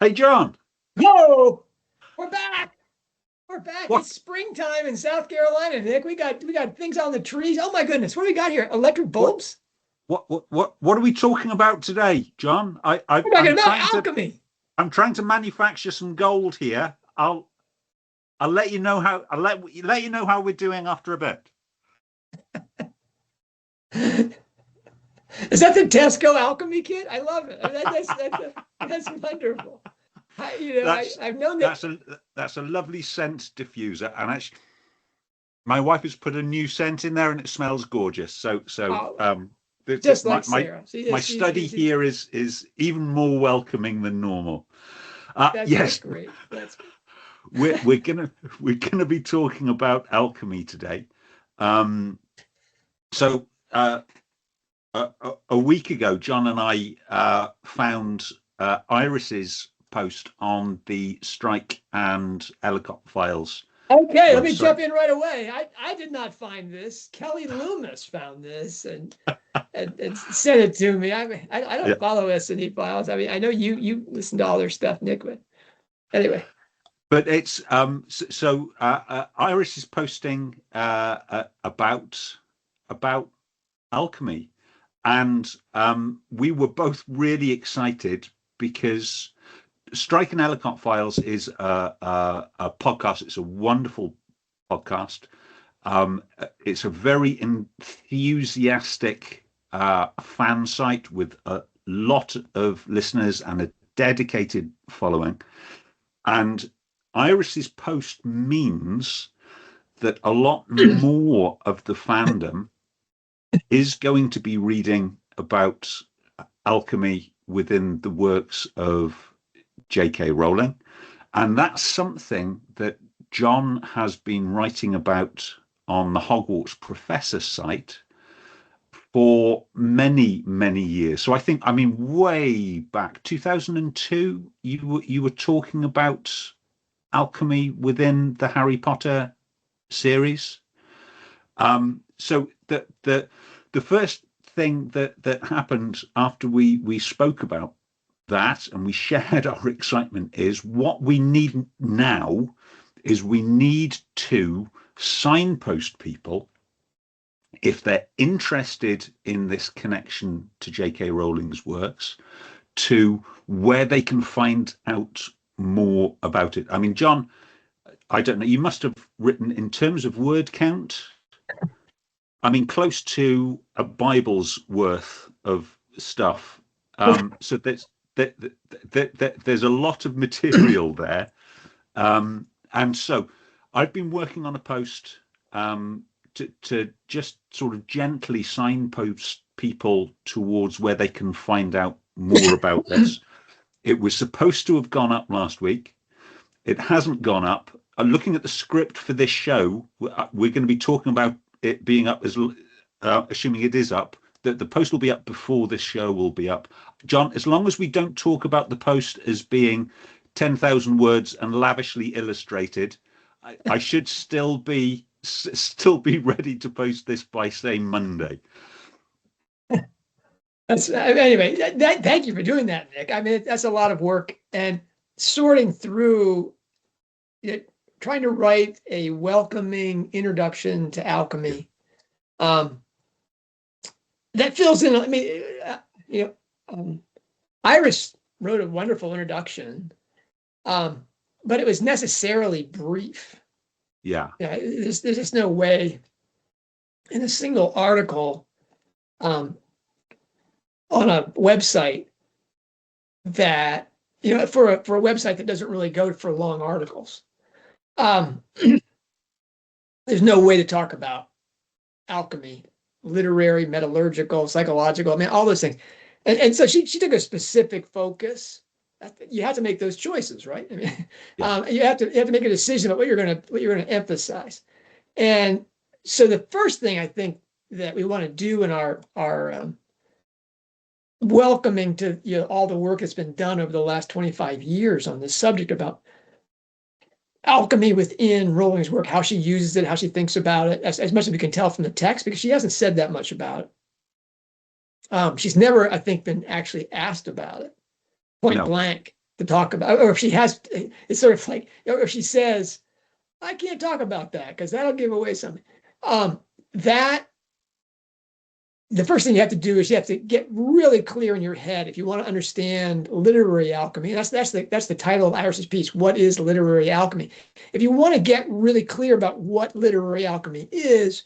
Hey, John. Whoa, we're back. We're back. What It's springtime in South Carolina, Nick. We got things on the trees. Oh my goodness, what do we got here? Electric what bulbs? what are we talking about today, John? We're talking about alchemy. I'm trying to manufacture some gold here. I'll let you know how let you know how we're doing after a bit. Is that the Tesco alchemy kit? I love it. I mean, that's wonderful. That's I've known that. that's a lovely scent diffuser, and actually, my wife has put a new scent in there, and it smells gorgeous. Just my like Sarah. my study here is even more welcoming than normal. that's Yes, great. That's we're gonna be talking about alchemy today. Um, so a week ago, John and I found Iris's post on the Strike and Ellicott Files okay. Let me website. jump in right away. I did not find this. Kelly Loomis found this and sent it to me. I mean, I Yeah, don't follow S&E Files. I mean, I know you listen to all their stuff, Nick, but anyway. but it's Iris is posting about alchemy, and we were both really excited because Strike and Ellicott Files is a podcast. It's a wonderful podcast. It's a very enthusiastic fan site with a lot of listeners and a dedicated following. And Iris's post means that a lot more of the fandom is going to be reading about alchemy within the works of J.K. Rowling. And that's something that John has been writing about on the Hogwarts Professor site for many, many years. So I mean, way back, 2002, you were talking about alchemy within the Harry Potter series. So the first thing that happened after we spoke about that and we shared our excitement is what we need now is we need to signpost people if they're interested in this connection to J.K. Rowling's works to where they can find out more about it. I mean, John, I don't know, you must have written in terms of word count, I mean, close to a Bible's worth of stuff. So there's a lot of material there. And so I've been working on a post to just sort of gently signpost people towards where they can find out more about this. It was supposed to have gone up last week. It hasn't gone up. Looking at the script for this show, we're going to be talking about it being up as assuming it is up, that the post will be up before this show will be up. John, as long as we don't talk about the post as being 10,000 words and lavishly illustrated, I should still be ready to post this by, say, Monday. Anyway, thank you for doing that, Nick. I mean, that's a lot of work and sorting through it, trying to write a welcoming introduction to alchemy. That fills in. I mean, Iris wrote a wonderful introduction, but it was necessarily brief. Yeah. There's just no way in a single article on a website that, for a website that doesn't really go for long articles, there's no way to talk about alchemy, literary, metallurgical, psychological, I mean, all those things. And so she took a specific focus. You have to make those choices, right? I mean, Yeah. you have to make a decision about what you're going to emphasize. And so the first thing I think that we want to do in our welcoming to all the work that's been done over the last 25 years on this subject about alchemy within Rowling's work, how she uses it, how she thinks about it, as much as we can tell from the text, because she hasn't said that much about it. She's never, I think, been actually asked about it point blank. to talk about, or if she has, it's sort of like, or if she says, I can't talk about that because that'll give away something. That the first thing you have to do is you have to get really clear in your head if you want to understand literary alchemy. That's the title of Iris's piece. What is literary alchemy? If you want to get really clear about what literary alchemy is,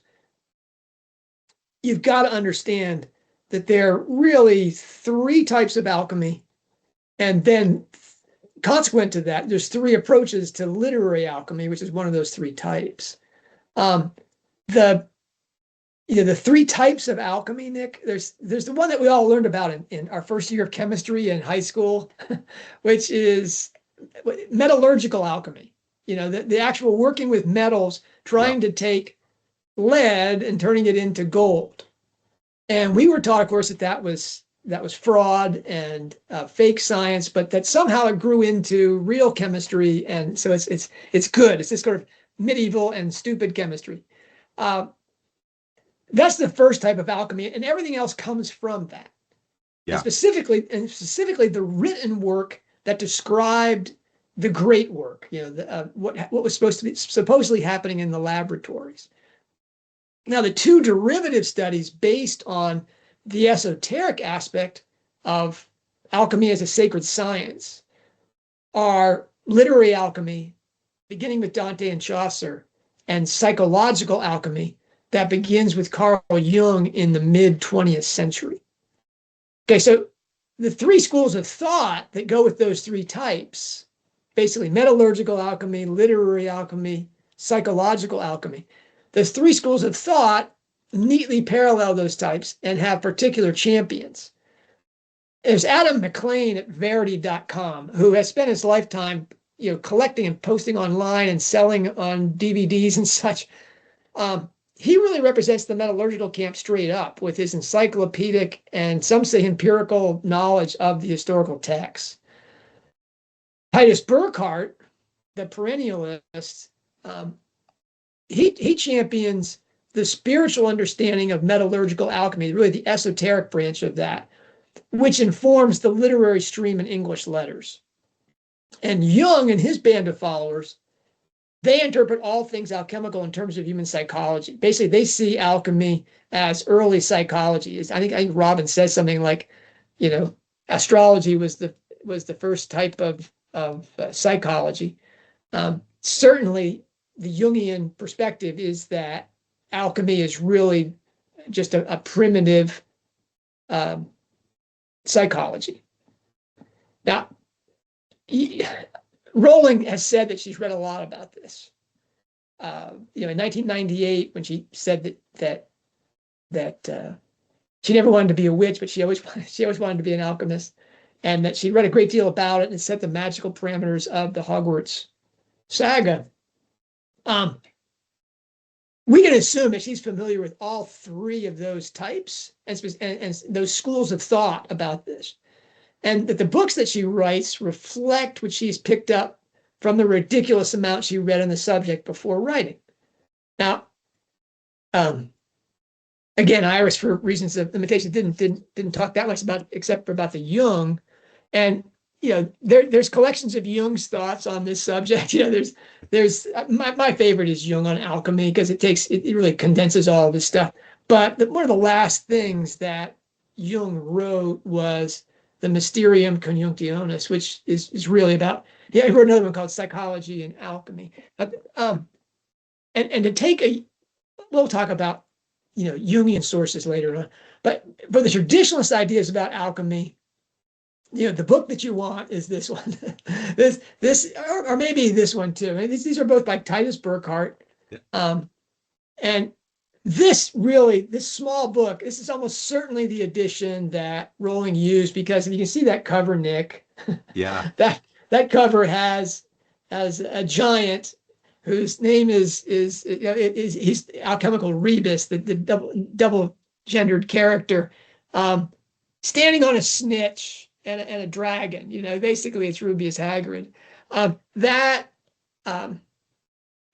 you've got to understand that there are really three types of alchemy, and then consequent to that, there's three approaches to literary alchemy, which is one of those three types. The three types of alchemy, Nick, there's the one that we all learned about in our first year of chemistry in high school, which is metallurgical alchemy. The actual working with metals, trying to take lead and turning it into gold. And we were taught, of course, that was fraud and fake science, but that somehow it grew into real chemistry, and so it's good. It's this sort of medieval and stupid chemistry. That's the first type of alchemy, and everything else comes from that. Yeah. And specifically, the written work that described the great work. What was supposedly happening in the laboratories. Now, the two derivative studies based on the esoteric aspect of alchemy as a sacred science are literary alchemy, beginning with Dante and Chaucer, and psychological alchemy that begins with Carl Jung in the mid-20th century. Okay, so the three schools of thought that go with those three types, basically metallurgical alchemy, literary alchemy, psychological alchemy, those three schools of thought neatly parallel those types and have particular champions. There's Adam McLean at Verity.com, who has spent his lifetime, collecting and posting online and selling on DVDs and such. He really represents the metallurgical camp straight up with his encyclopedic and some say empirical knowledge of the historical texts. Titus Burckhardt, the perennialist, he champions the spiritual understanding of metallurgical alchemy, really the esoteric branch of that, which informs the literary stream in English letters. And Jung and his band of followers, they interpret all things alchemical in terms of human psychology. Basically, they see alchemy as early psychology. I think Robin says something like, astrology was the first type of psychology. Certainly, the Jungian perspective is that alchemy is really just a primitive psychology. Now, Rowling has said that she's read a lot about this. In 1998, when she said that she never wanted to be a witch, but she always wanted to be an alchemist, and that she read a great deal about it and set the magical parameters of the Hogwarts saga. We can assume that she's familiar with all three of those types and those schools of thought about this. And that the books that she writes reflect what she's picked up from the ridiculous amount she read on the subject before writing. Now, again, Iris, for reasons of limitation, didn't talk that much about, except for about the Jung. And there's collections of Jung's thoughts on this subject. There's my favorite is Jung on alchemy, because it really condenses all of this stuff. But one of the last things that Jung wrote was the Mysterium Conjunctionis, which is really about, he wrote another one called Psychology and Alchemy. And to take we'll talk about, Jungian sources later on, but for the traditionalist ideas about alchemy, the book that you want is this one, this, or maybe this one too. And these are both by Titus Burckhardt. Yeah. And this small book, this is almost certainly the edition that Rowling used, because if you can see that cover, Nick, yeah, that cover has a giant whose name is he's alchemical Rebus, the double gendered character, standing on a snitch and a dragon. Basically it's Rubeus Hagrid.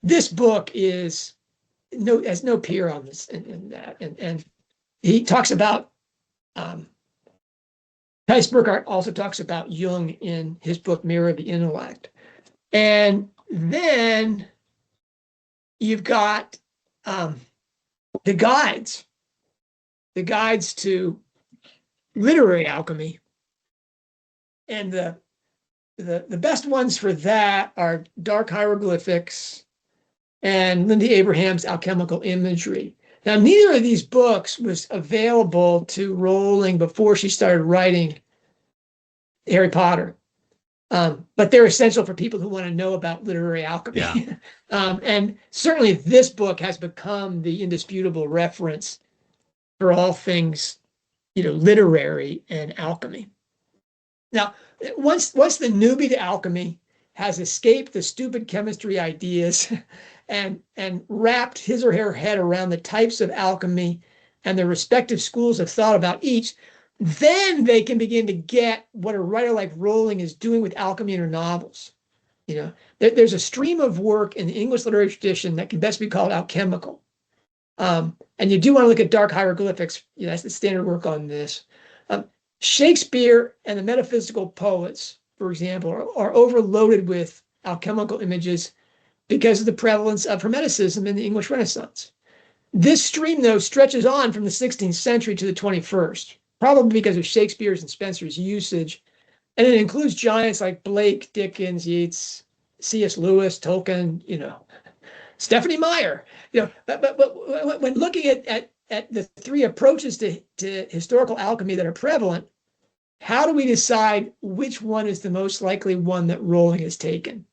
This book has no peer on this in that, and he talks about Thijs Burckhardt also talks about Jung in his book Mirror of the Intellect. And then you've got the guides to literary alchemy. And the best ones for that are Dark Hieroglyphics and Lindy Abraham's Alchemical Imagery. Now, neither of these books was available to Rowling before she started writing Harry Potter. But they're essential for people who want to know about literary alchemy. Yeah. And certainly this book has become the indisputable reference for all things, literary and alchemy. Now, once the newbie to alchemy has escaped the stupid chemistry ideas and wrapped his or her head around the types of alchemy and the respective schools of thought about each, then they can begin to get what a writer like Rowling is doing with alchemy in her novels. There's a stream of work in the English literary tradition that can best be called alchemical. And you do want to look at Dark Hieroglyphics. That's the standard work on this. Shakespeare and the metaphysical poets, for example, are overloaded with alchemical images because of the prevalence of Hermeticism in the English Renaissance. This stream, though, stretches on from the 16th century to the 21st, probably because of Shakespeare's and Spenser's usage. And it includes giants like Blake, Dickens, Yeats, C.S. Lewis, Tolkien, Stephanie Meyer. But when looking at the three approaches to historical alchemy that are prevalent, how do we decide which one is the most likely one that Rowling has taken?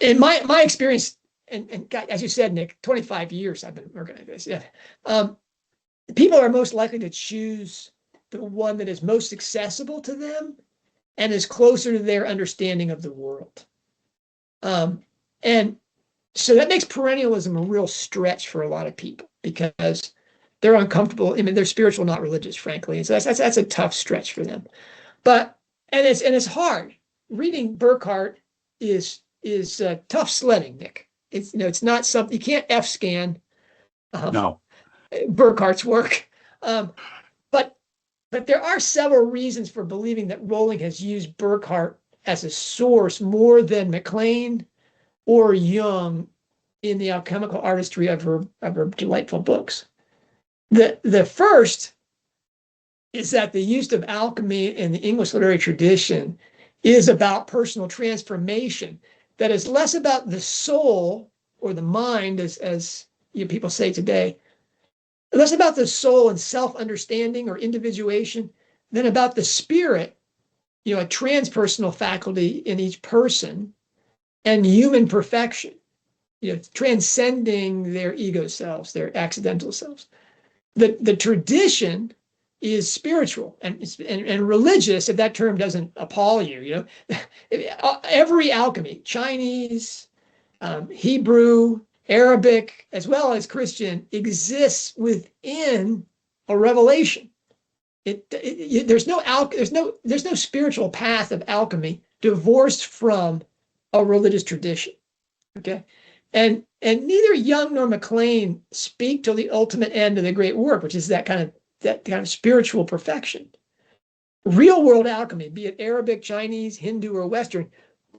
In my experience, and as you said, Nick, 25 years I've been working at this. Yeah, people are most likely to choose the one that is most accessible to them and is closer to their understanding of the world. And so that makes perennialism a real stretch for a lot of people because they're uncomfortable. I mean, they're spiritual, not religious, frankly. And so that's a tough stretch for them. But it's hard. Reading Burckhardt is tough sledding, Nick. It's not something you can't F-scan. No. Burckhardt's work. But there are several reasons for believing that Rowling has used Burckhardt as a source more than MacLean or Jung in the alchemical artistry of her delightful books. The first is that the use of alchemy in the English literary tradition is about personal transformation, that is less about the soul or the mind, as people say today, less about the soul and self-understanding or individuation than about the spirit, a transpersonal faculty in each person and human perfection, transcending their ego selves, their accidental selves. The tradition is spiritual and religious, if that term doesn't appall you. Every alchemy, Chinese, Hebrew, Arabic, as well as Christian, exists within a revelation. There's no spiritual path of alchemy divorced from a religious tradition. Okay, and neither Jung nor MacLean speak to the ultimate end of the great work, which is that kind of spiritual perfection. Real world alchemy, be it Arabic, Chinese, Hindu, or Western,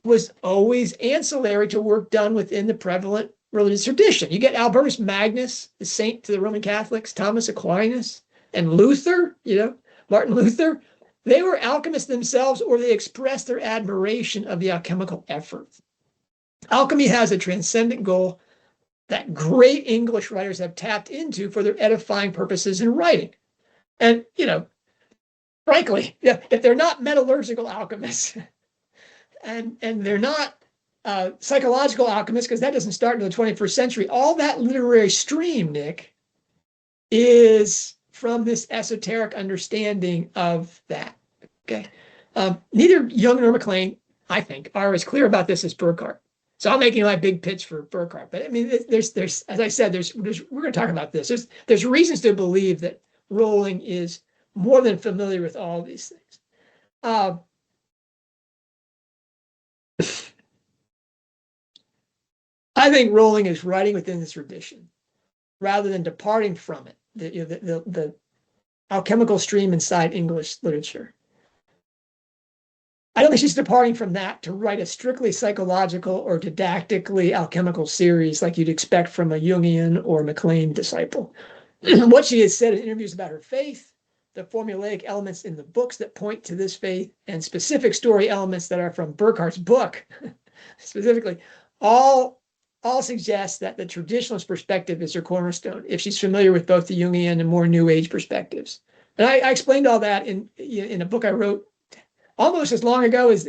was always ancillary to work done within the prevalent religious tradition. You get Albertus Magnus, the saint to the Roman Catholics, Thomas Aquinas, and Luther, Martin Luther. They were alchemists themselves, or they expressed their admiration of the alchemical effort. Alchemy has a transcendent goal that great English writers have tapped into for their edifying purposes in writing. And, frankly, if they're not metallurgical alchemists and they're not psychological alchemists, because that doesn't start until the 21st century, all that literary stream, Nick, is from this esoteric understanding of that. Okay. Neither Jung nor MacLean, I think, are as clear about this as Burckhardt. So I'm making my big pitch for Burckhardt. But I mean, there's as I said, we're going to talk about this. There's reasons to believe that Rowling is more than familiar with all these things. I think Rowling is writing within this tradition rather than departing from it. alchemical stream inside English literature. I don't think she's departing from that to write a strictly psychological or didactically alchemical series like you'd expect from a Jungian or MacLean disciple. What she has said in interviews about her faith, the formulaic elements in the books that point to this faith, and specific story elements that are from Burkhart's book, specifically, all suggest that the traditionalist perspective is her cornerstone, if she's familiar with both the Jungian and more New Age perspectives. And I explained all that in a book I wrote almost as long ago as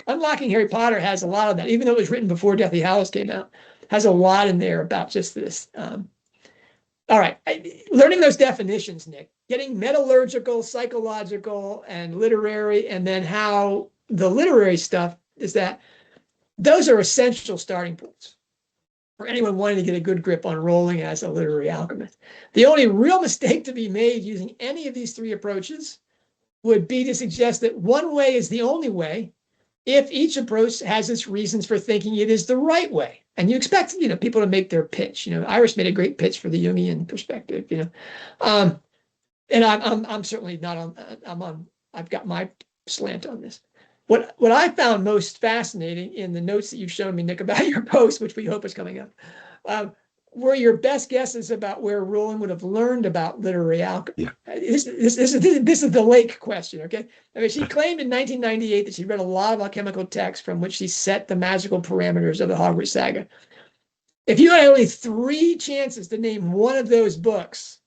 Unlocking Harry Potter has a lot of that, even though it was written before Deathly Hallows came out, has a lot in there about just this. All right, learning those definitions, Nick, getting metallurgical, psychological, and literary, and then how the literary stuff is that those are essential starting points for anyone wanting to get a good grip on Rowling as a literary alchemist. The only real mistake to be made using any of these three approaches would be to suggest that one way is the only way if each approach has its reasons for thinking it is the right way. And you expect, people to make their pitch. Iris made a great pitch for the Jungian perspective, and I'm certainly not on, I've got my slant on this. What I found most fascinating in the notes that you've shown me, Nick, about your post, which we hope is coming up, were your best guesses about where Rowling would have learned about literary alchemy. Yeah. This is the Lake question, okay? I mean, she claimed in 1998 that she read a lot of alchemical texts from which she set the magical parameters of the Hogwarts saga. If you had only 3 chances to name one of those books,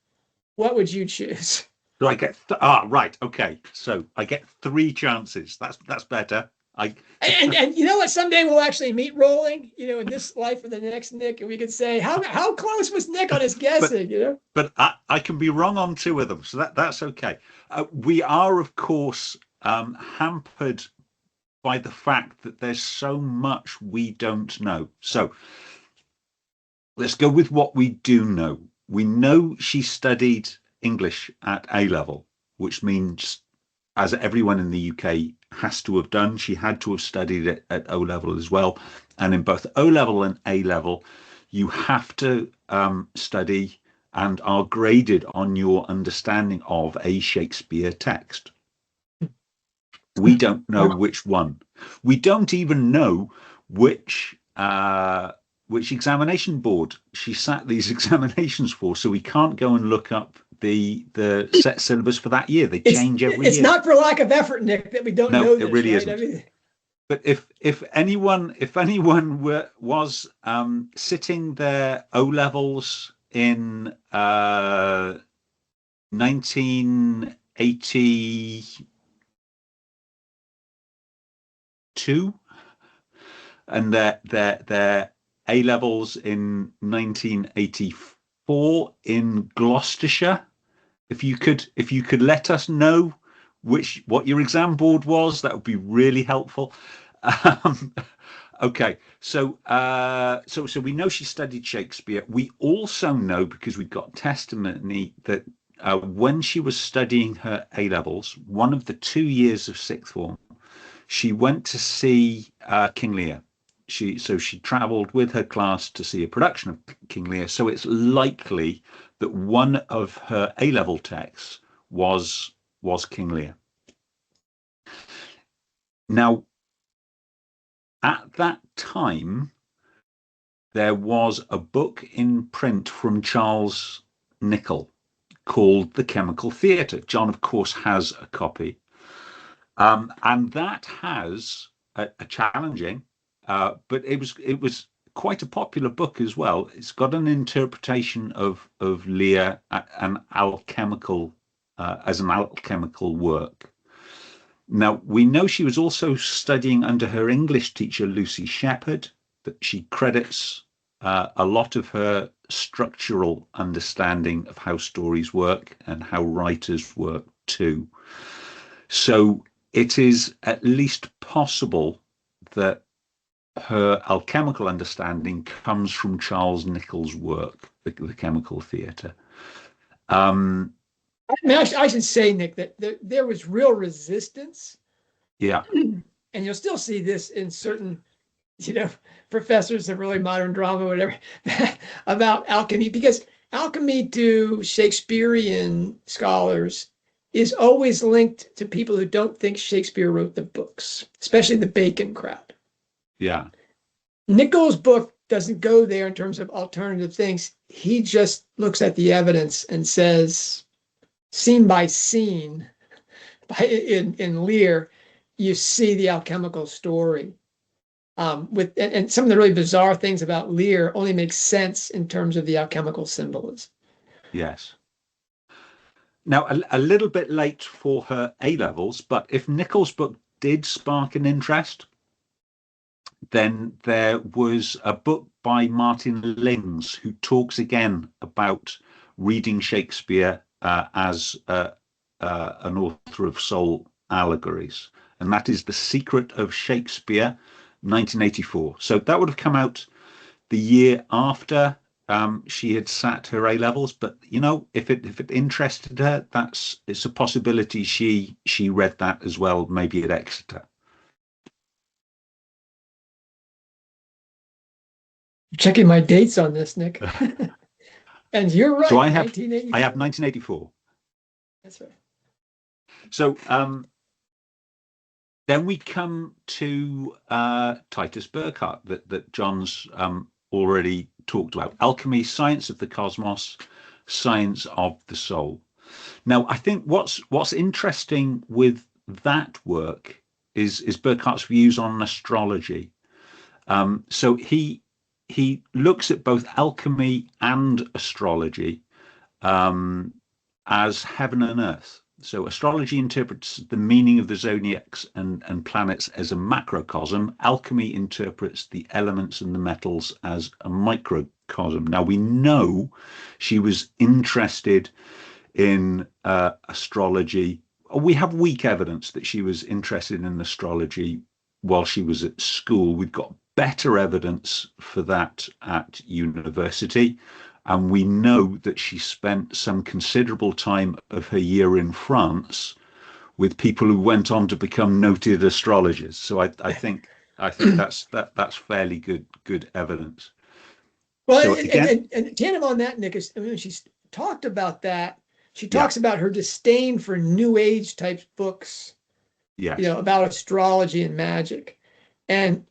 what would you choose? So I get right, okay. So I get 3 chances. That's better. And you know what? Someday we'll actually meet Rowling, in this life or the next, Nick, and we can say how close was Nick on his guessing, But I can be wrong on 2 of them, so that's okay. We are, of course, hampered by the fact that there's so much we don't know. So let's go with what we do know. We know she studied English at A level, which means, as everyone in the UK has to have done, she had to have studied it at O level as well. And in both O level and A level, you have to study and are graded on your understanding of a Shakespeare text. We don't know which one. We don't even know which examination board she sat these examinations for, so we can't go and look up the set syllabus for that year. They change every year. It's not for lack of effort, Nick, that we don't know this. No, it really right? isn't. But if anyone was sitting their O levels in 1982 and their A levels in 1984 in Gloucestershire, if you could let us know what your exam board was, that would be really helpful. Okay, so we know she studied Shakespeare. We also know, because we've got testimony, that when she was studying her A levels, one of the 2 years of 6th form, she went to see King Lear. She travelled with her class to see a production of King Lear. So it's likely that one of her A-level texts was King Lear. Now, at that time, there was a book in print from Charles Nicholl called The Chemical Theatre. John, of course, has a copy. And that has a challenging, but it was quite a popular book as well. It's got an interpretation of Lear an alchemical as an alchemical work. Now, we know she was also studying under her English teacher, Lucy Shepherd, that she credits a lot of her structural understanding of how stories work and how writers work too. So it is at least possible that her alchemical understanding comes from Charles Nicholl's work, the Chemical Theatre. I should say, Nick, that there was real resistance. Yeah. And you'll still see this in certain, professors of really modern drama, whatever, about alchemy, because alchemy to Shakespearean scholars is always linked to people who don't think Shakespeare wrote the books, especially the Bacon crowd. Yeah. Nichols' book doesn't go there in terms of alternative things. He just looks at the evidence and says, scene by scene, in Lear, you see the alchemical story. And some of the really bizarre things about Lear only make sense in terms of the alchemical symbolism. Yes. Now, a little bit late for her A levels, but if Nichols' book did spark an interest, then there was a book by Martin Lings who talks again about reading Shakespeare as an author of soul allegories, and that is The Secret of Shakespeare, 1984. So that would have come out the year after she had sat her A levels, but if it interested her, it's a possibility she read that as well, maybe at Exeter. Checking my dates on this, Nick. And you're right. So I have 1984. That's right. So then we come to Titus Burckhardt that John's already talked about. Alchemy, Science of the Cosmos, Science of the Soul. Now, I think what's interesting with that work is Burckhardt's views on astrology. So he looks at both alchemy and astrology as heaven and earth. So astrology interprets the meaning of the zodiacs and planets as a macrocosm. Alchemy interprets the elements and the metals as a microcosm. Now, we know she was interested in astrology. We have weak evidence that she was interested in astrology while she was at school. We've got better evidence for that at university. And we know that she spent some considerable time of her year in France with people who went on to become noted astrologers. So I think that's fairly good evidence. Well, so again, and tandem on that, Nick, is when she's talked about that, she talks about her disdain for New Age type books, about astrology and magic. And,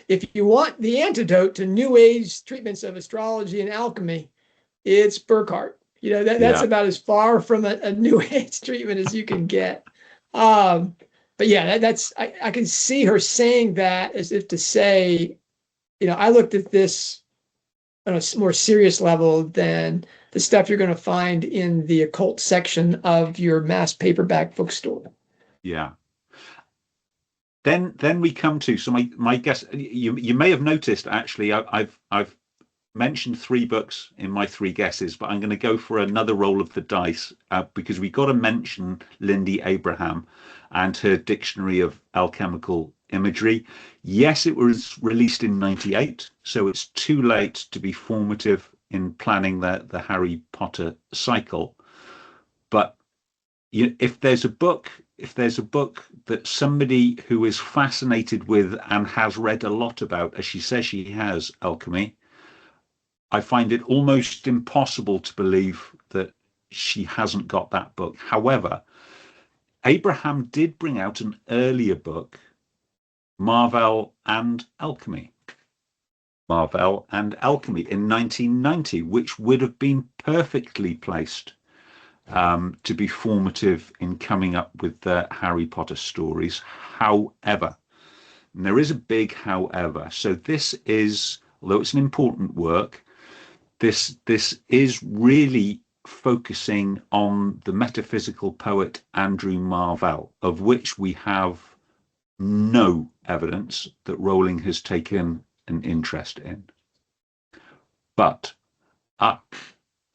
if you want the antidote to New Age treatments of astrology and alchemy, it's Burckhardt. That's about as far from a New Age treatment as you can get. But yeah, I can see her saying that as if to say, I looked at this on a more serious level than the stuff you're going to find in the occult section of your mass paperback bookstore. Yeah. Then we come to, so my guess, you may have noticed actually I've mentioned 3 books in my 3 guesses, but I'm going to go for another roll of the dice because we got to mention Lindy Abraham and her Dictionary of Alchemical Imagery. Yes, it was released in 98, so it's too late to be formative in planning the Harry Potter cycle. But if there's a book that somebody who is fascinated with and has read a lot about, as she says she has, alchemy, I find it almost impossible to believe that she hasn't got that book. However, Abraham did bring out an earlier book, Marvel and Alchemy. Marvel and Alchemy in 1990, which would have been perfectly placed to be formative in coming up with the Harry Potter stories. However, and there is a big however, so this is, although it's an important work, this is really focusing on the metaphysical poet Andrew Marvell, of which we have no evidence that Rowling has taken an interest in. But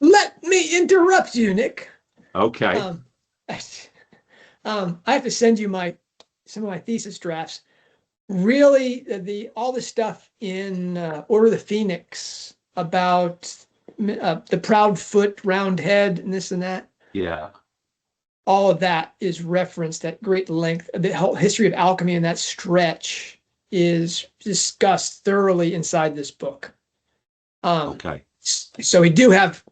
let me interrupt you, Nick. Okay. I have to send you some of my thesis drafts. Really, all the stuff in Order of the Phoenix about the proud foot, round head, and this and that. Yeah. All of that is referenced at great length. The whole history of alchemy in that stretch is discussed thoroughly inside this book. Okay. So we do have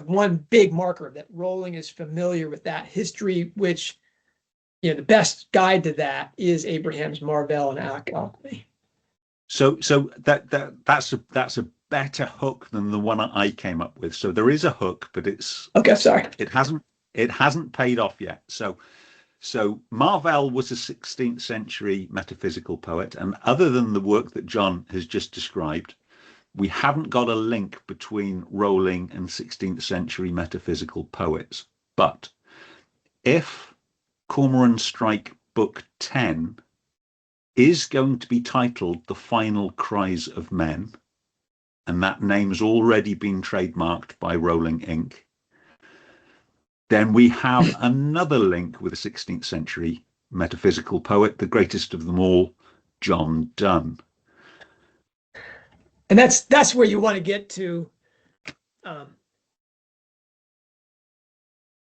one big marker that Rowling is familiar with that history, which, the best guide to that is Abraham's Marvell and Alchemy. So that's a better hook than the one I came up with. So there is a hook, but okay. Sorry, it hasn't paid off yet. So Marvell was a 16th century metaphysical poet, and other than the work that John has just described, we haven't got a link between Rowling and 16th century metaphysical poets. But if Cormoran Strike Book 10 is going to be titled The Final Cries of Men, and that name's already been trademarked by Rowling Inc., then we have another link with a 16th century metaphysical poet, the greatest of them all, John Donne. And that's where you want to get to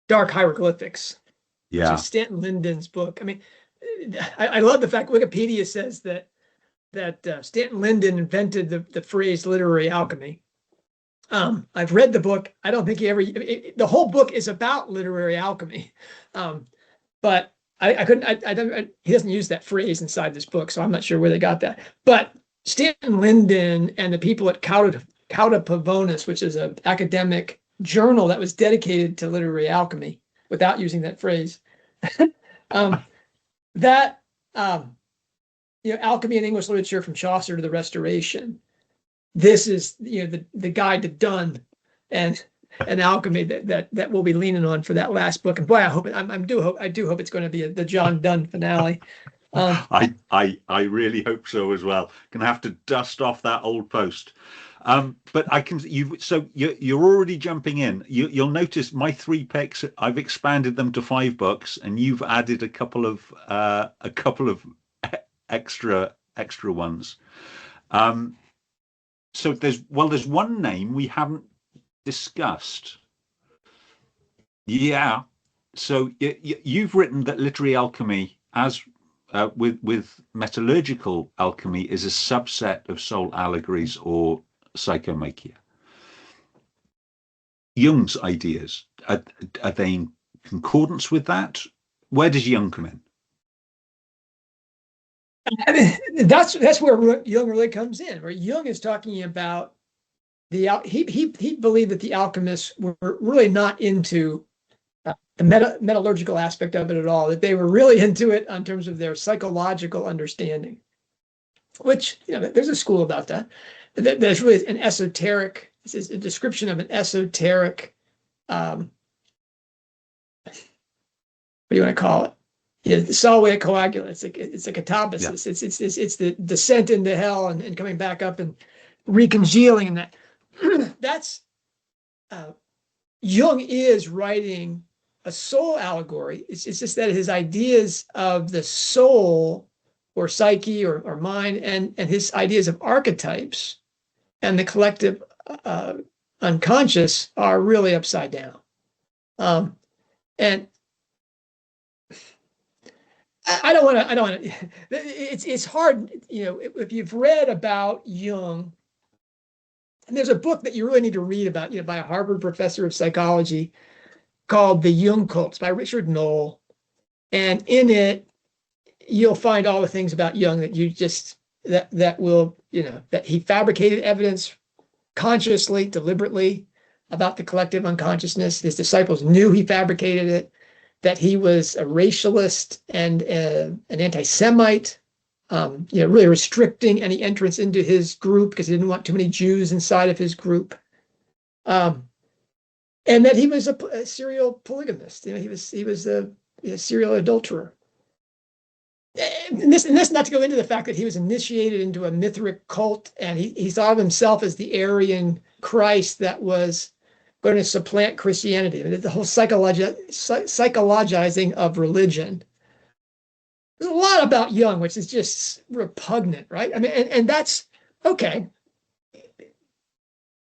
Dark Hieroglyphics, which is Stanton Linden's book. I mean, I love the fact Wikipedia says that Stanton Linden invented the phrase literary alchemy. I've read the book. I don't think the whole book is about literary alchemy. But I couldn't, he doesn't use that phrase inside this book, so I'm not sure where they got that. But Stanton Linden and the people at Cauda Pavonis, which is an academic journal that was dedicated to literary alchemy, without using that phrase, alchemy in English literature from Chaucer to the Restoration. This is the guide to Donne and alchemy that we'll be leaning on for that last book. And boy, I do hope it's going to be the John Donne finale. I really hope so as well. Gonna have to dust off that old post. But you're already jumping in. You'll notice my 3 picks, I've expanded them to 5 books, and you've added a couple of extra ones. So there's one name we haven't discussed. Yeah. So you've written that literary alchemy, as with metallurgical alchemy, is a subset of soul allegories or psychomachia. Jung's ideas, are they in concordance with that? Where does Jung come in? I mean, that's where Jung really comes in, where Jung is talking about he believed that the alchemists were really not into the metallurgical aspect of it at all, that they were really into it in terms of their psychological understanding, which, there's a school about that. There's really an esoteric, this is a description of an esoteric, what do you want to call it? The Solway coagula. It's a catabasis. Yeah. It's the descent into hell and coming back up and recongealing, and that. That's Jung is writing a soul allegory. It's just that his ideas of the soul or psyche or mind and his ideas of archetypes and the collective unconscious are really upside down. And I don't want to, it's hard, if you've read about Jung, and there's a book that you really need to read about, by a Harvard professor of psychology called The Jung Cults by Richard Knoll. And in it, you'll find all the things about Jung that you just, that will, that he fabricated evidence consciously, deliberately about the collective unconsciousness. His disciples knew he fabricated it, that he was a racialist and an anti-Semite, really restricting any entrance into his group because he didn't want too many Jews inside of his group. And that he was a serial polygamist. He was a serial adulterer. And this not to go into the fact that he was initiated into a Mithric cult, and he thought of himself as the Aryan Christ that was going to supplant Christianity. I mean, the whole psychologizing of religion. There's a lot about Jung, which is just repugnant, right? I mean, and that's okay.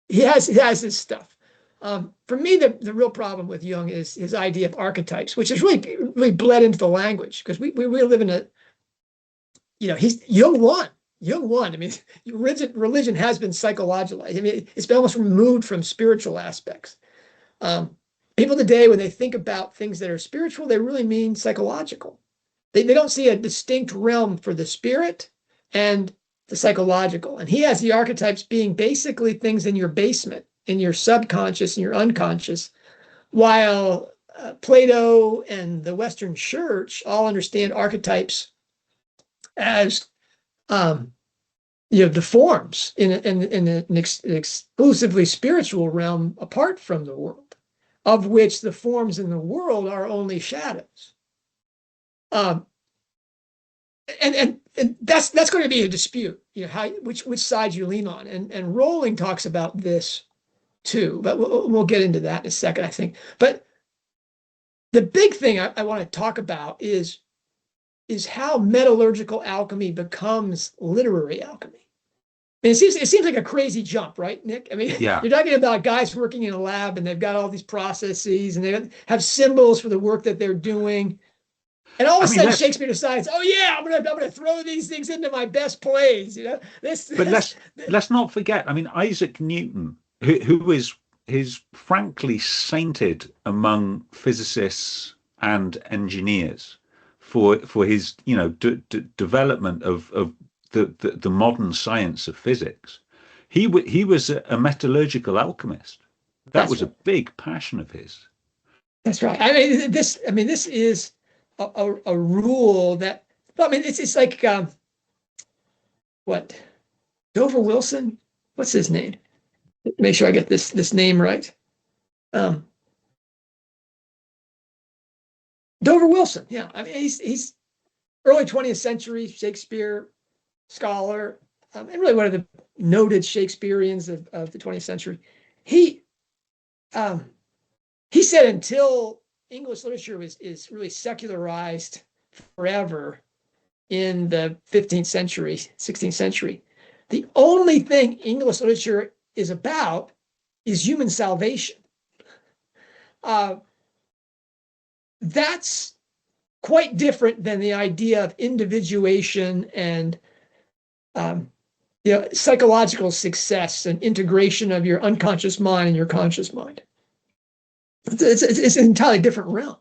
He has his stuff. For me, the real problem with Jung is his idea of archetypes, which is really bled into the language, because we live in a, Jung won. Jung won. I mean, religion has been psychologized. I mean, it's been almost removed from spiritual aspects. People today, when they think about things that are spiritual, they really mean psychological. They don't see a distinct realm for the spirit and the psychological. And he has the archetypes being basically things in your basement, in your subconscious and your unconscious, while Plato and the Western Church all understand archetypes as the forms in an exclusively spiritual realm apart from the world, of which the forms in the world are only shadows. And that's going to be a dispute, which side you lean on. And Rowling talks about this too, but we'll get into that in a second, I think. But the big thing I want to talk about is how metallurgical alchemy becomes literary alchemy. I mean, it seems like a crazy jump, right, Nick? I mean, Yeah. You're talking about guys working in a lab and they've got all these processes and they have symbols for the work that they're doing. And all of a sudden, Shakespeare decides, "Oh yeah, I'm gonna throw these things into my best plays." Let's not forget. I mean, Isaac Newton, who is frankly sainted among physicists and engineers for his development of the modern science of physics. He was a metallurgical alchemist. That was right. A big passion of his. That's right. I mean, this is a rule that, I mean, it's like, what? Dover Wilson? What's his name? Make sure I get this name right. Dover Wilson. Yeah. I mean, he's early 20th century Shakespeare scholar, and really one of the noted Shakespeareans of the 20th century. He said until English literature is really secularized forever in the 15th century, 16th century, the only thing English literature is about is human salvation. That's quite different than the idea of individuation and psychological success and integration of your unconscious mind and your conscious mind. It's an entirely different realm.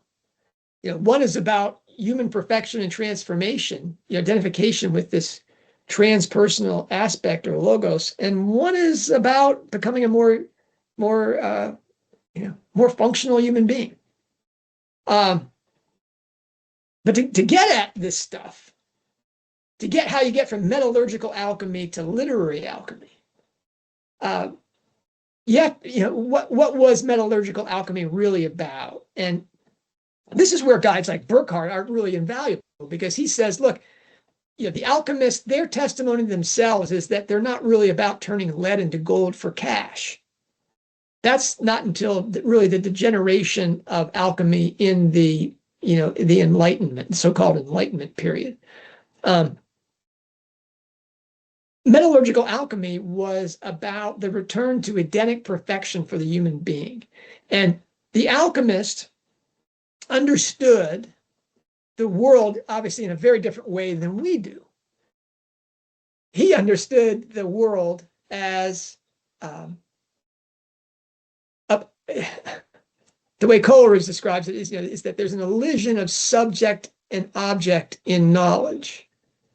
One is about human perfection and transformation, identification with this transpersonal aspect or logos, and one is about becoming a more functional human being. But to get at this stuff, to get how you get from metallurgical alchemy to literary alchemy, what was metallurgical alchemy really about? And this is where guys like Burckhardt are really invaluable, because he says, look, the alchemists, their testimony themselves is that they're not really about turning lead into gold for cash. That's not until really the degeneration of alchemy in the Enlightenment, so-called Enlightenment period. Metallurgical alchemy was about the return to Edenic perfection for the human being. And the alchemist understood the world, obviously, in a very different way than we do. He understood the world as the way Coleridge describes it is that there's an illusion of subject and object in knowledge,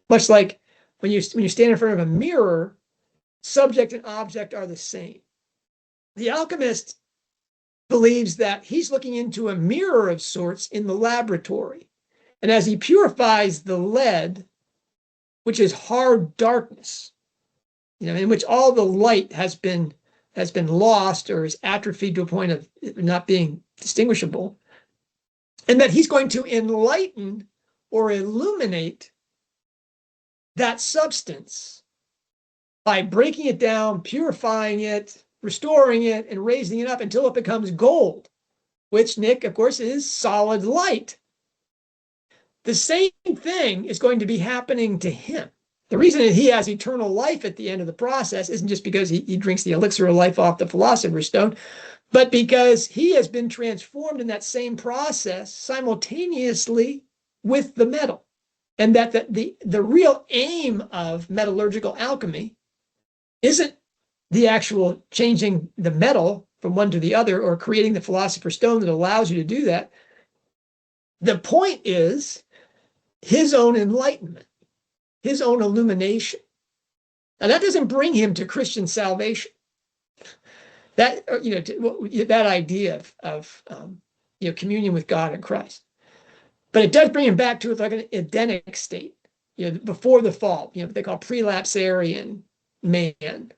much like when you stand in front of a mirror, subject and object are the same. The alchemist believes that he's looking into a mirror of sorts in the laboratory, and as he purifies the lead, which is hard darkness, in which all the light has been lost or is atrophied to a point of not being distinguishable, and that he's going to enlighten or illuminate that substance by breaking it down, purifying it, restoring it, and raising it up until it becomes gold, which, Nick, of course, is solid light. The same thing is going to be happening to him. The reason that he has eternal life at the end of the process isn't just because he drinks the elixir of life off the philosopher's stone, but because he has been transformed in that same process simultaneously with the metal. and that the real aim of metallurgical alchemy isn't the actual changing the metal from one to the other or creating the philosopher's stone that allows you to do that. The point is his own enlightenment, his own illumination. Now, that doesn't bring him to Christian salvation. That, that idea of communion with God in Christ. But it does bring him back to like an Edenic state, before the fall, what they call prelapsarian man.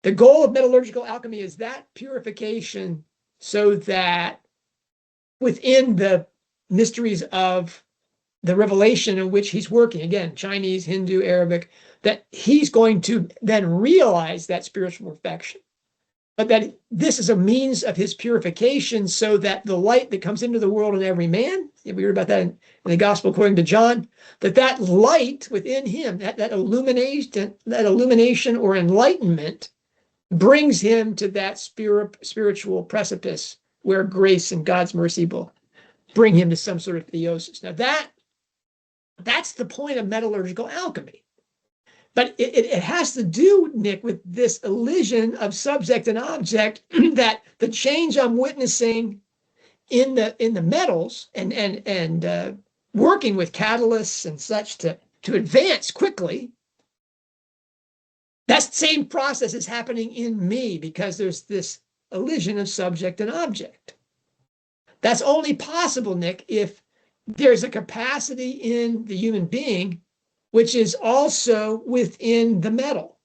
The goal of metallurgical alchemy is that purification so that within the mysteries of the revelation in which he's working, again, Chinese, Hindu, Arabic, that he's going to then realize that spiritual perfection. But that this is a means of his purification so that the light that comes into the world in every man, we heard about that in the gospel according to John, that light within him, that illumination or enlightenment brings him to that spiritual precipice where grace and God's mercy will bring him to some sort of theosis. Now that's the point of metallurgical alchemy. But it has to do, Nick, with this elision of subject and object, that the change I'm witnessing in the metals and working with catalysts and such to advance quickly, that same process is happening in me because there's this elision of subject and object. That's only possible, Nick, if there's a capacity in the human being which is also within the metal.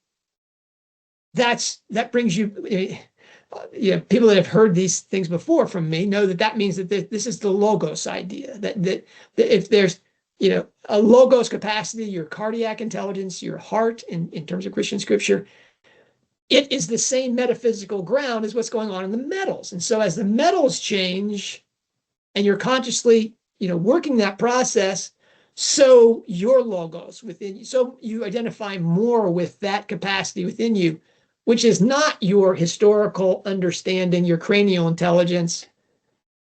That brings you, people that have heard these things before from me know that means that this is the logos idea, that if there's, a logos capacity, your cardiac intelligence, your heart in terms of Christian scripture, it is the same metaphysical ground as what's going on in the metals. And so as the metals change and you're consciously, working that process, so your logos within you, so you identify more with that capacity within you, which is not your historical understanding, your cranial intelligence,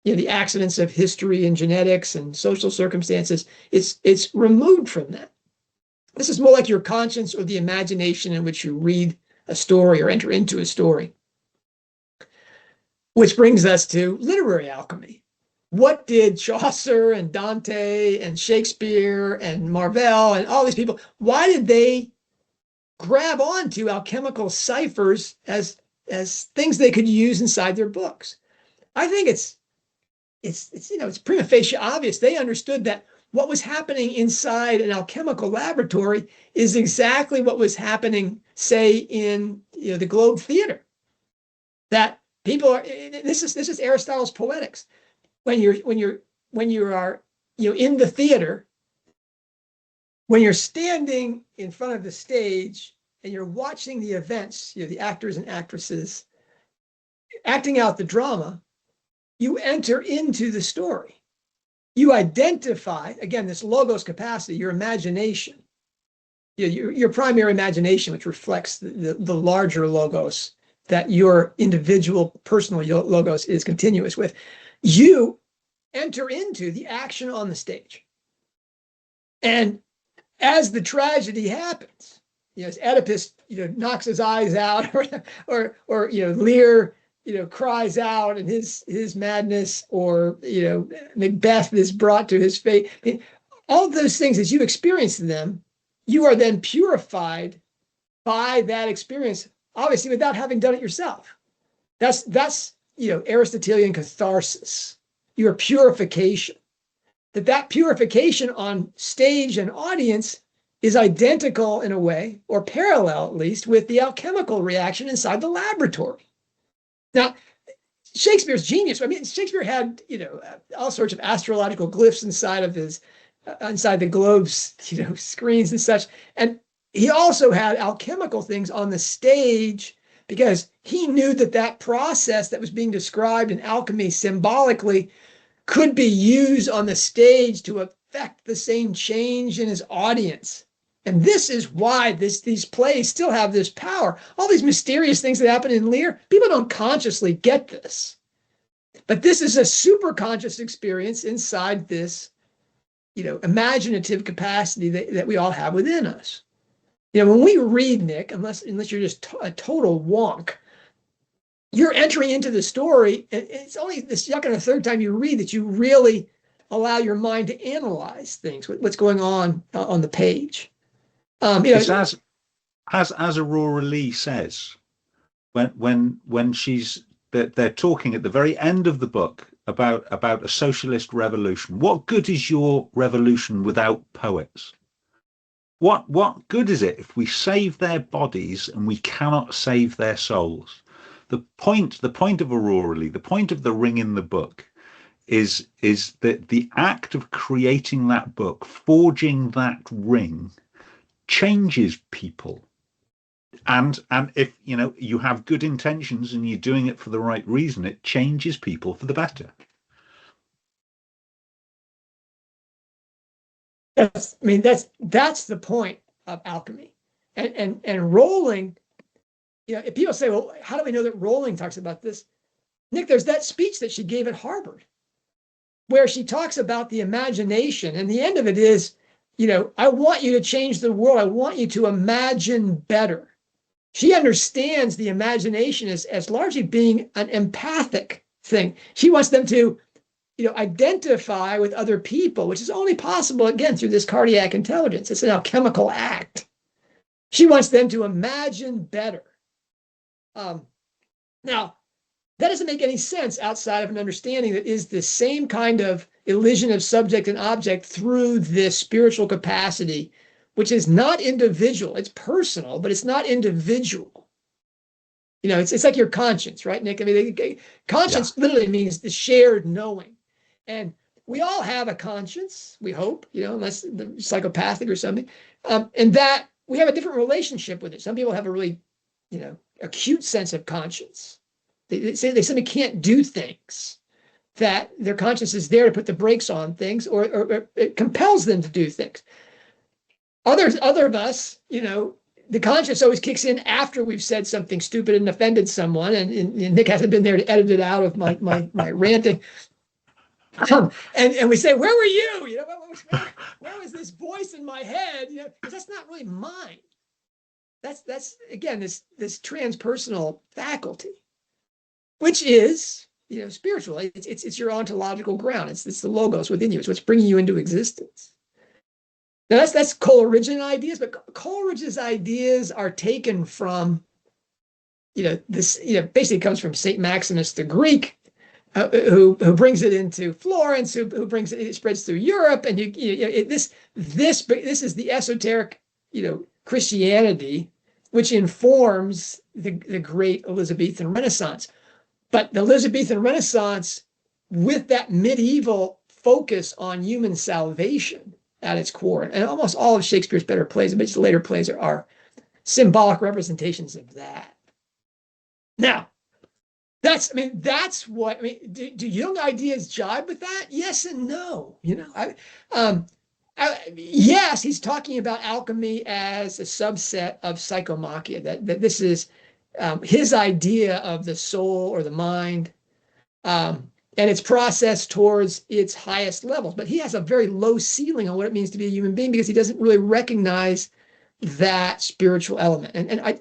the accidents of history and genetics and social circumstances. It's removed from that. This is more like your conscience or the imagination in which you read a story or enter into a story. Which brings us to literary alchemy. What did Chaucer and Dante and Shakespeare and Marvell and all these people, why did they grab onto alchemical ciphers as things they could use inside their books? I think it's prima facie obvious. They understood that what was happening inside an alchemical laboratory is exactly what was happening, say, in the Globe Theater. That people are, this is Aristotle's Poetics. When you are in the theater, when you're standing in front of the stage and you're watching the events, the actors and actresses acting out the drama, you enter into the story. You identify, again, this logos capacity, your imagination, your primary imagination, which reflects the larger logos that your individual personal logos is continuous with. You enter into the action on the stage. And as the tragedy happens, as Oedipus, knocks his eyes out, or Lear, cries out in his madness, or, Macbeth is brought to his fate. I mean, all those things, as you experience them, you are then purified by that experience, obviously without having done it yourself. That's Aristotelian catharsis, your purification. That purification on stage and audience is identical in a way, or parallel at least, with the alchemical reaction inside the laboratory. Now, Shakespeare's genius. I mean, Shakespeare had, all sorts of astrological glyphs inside of inside the globe's, screens and such. And he also had alchemical things on the stage because he knew that process that was being described in alchemy symbolically could be used on the stage to affect the same change in his audience. And this is why these plays still have this power. All these mysterious things that happen in Lear, people don't consciously get this. But this is a super conscious experience inside this imaginative capacity that we all have within us. When we read, Nick, unless you're just a total wonk, you're entering into the story. It's only the second or third time you read that you really allow your mind to analyze things, what's going on the page. It's as Aurora Lee says, when they're talking at the very end of the book about a socialist revolution. What good is your revolution without poets? What good is it if we save their bodies and we cannot save their souls? The point of Aurora Lee, the point of the ring in the book, is that the act of creating that book, forging that ring, changes people. And if you have good intentions and you're doing it for the right reason, it changes people for the better. That's the point of alchemy. And Rowling, if people say, well, how do we know that Rowling talks about this? Nick, there's that speech that she gave at Harvard, where she talks about the imagination. And the end of it is, I want you to change the world. I want you to imagine better. She understands the imagination as largely being an empathic thing. She wants them to identify with other people, which is only possible, again, through this cardiac intelligence. It's an alchemical act. She wants them to imagine better. Now, that doesn't make any sense outside of an understanding that is the same kind of elision of subject and object through this spiritual capacity, which is not individual. It's personal, but it's not individual. It's like your conscience, right, Nick? I mean, conscience literally means the shared knowing. And we all have a conscience, we hope, unless they're psychopathic or something, and that we have a different relationship with it. Some people have a really, acute sense of conscience. They say they simply can't do things, that their conscience is there to put the brakes on things, or it compels them to do things. Other of us, the conscience always kicks in after we've said something stupid and offended someone, and Nick hasn't been there to edit it out of my ranting. And we say, where were you? Where was this voice in my head? Because that's not really mine. That's again this transpersonal faculty, which is spiritual. It's your ontological ground. It's the logos within you. It's what's bringing you into existence. Now that's Coleridgean ideas, but Coleridge's ideas are taken from this basically comes from Saint Maximus the Greek. Who brings it into Florence? Who brings it? It spreads through Europe, and this is the esoteric, Christianity, which informs the great Elizabethan Renaissance. But the Elizabethan Renaissance, with that medieval focus on human salvation at its core, and almost all of Shakespeare's better plays, but the later plays are symbolic representations of that. Now. That's what do Jung ideas jibe with that? Yes and no. Yes, he's talking about alchemy as a subset of psychomachia. That this is his idea of the soul or the mind, and its process towards its highest levels. But he has a very low ceiling on what it means to be a human being because he doesn't really recognize that spiritual element. And I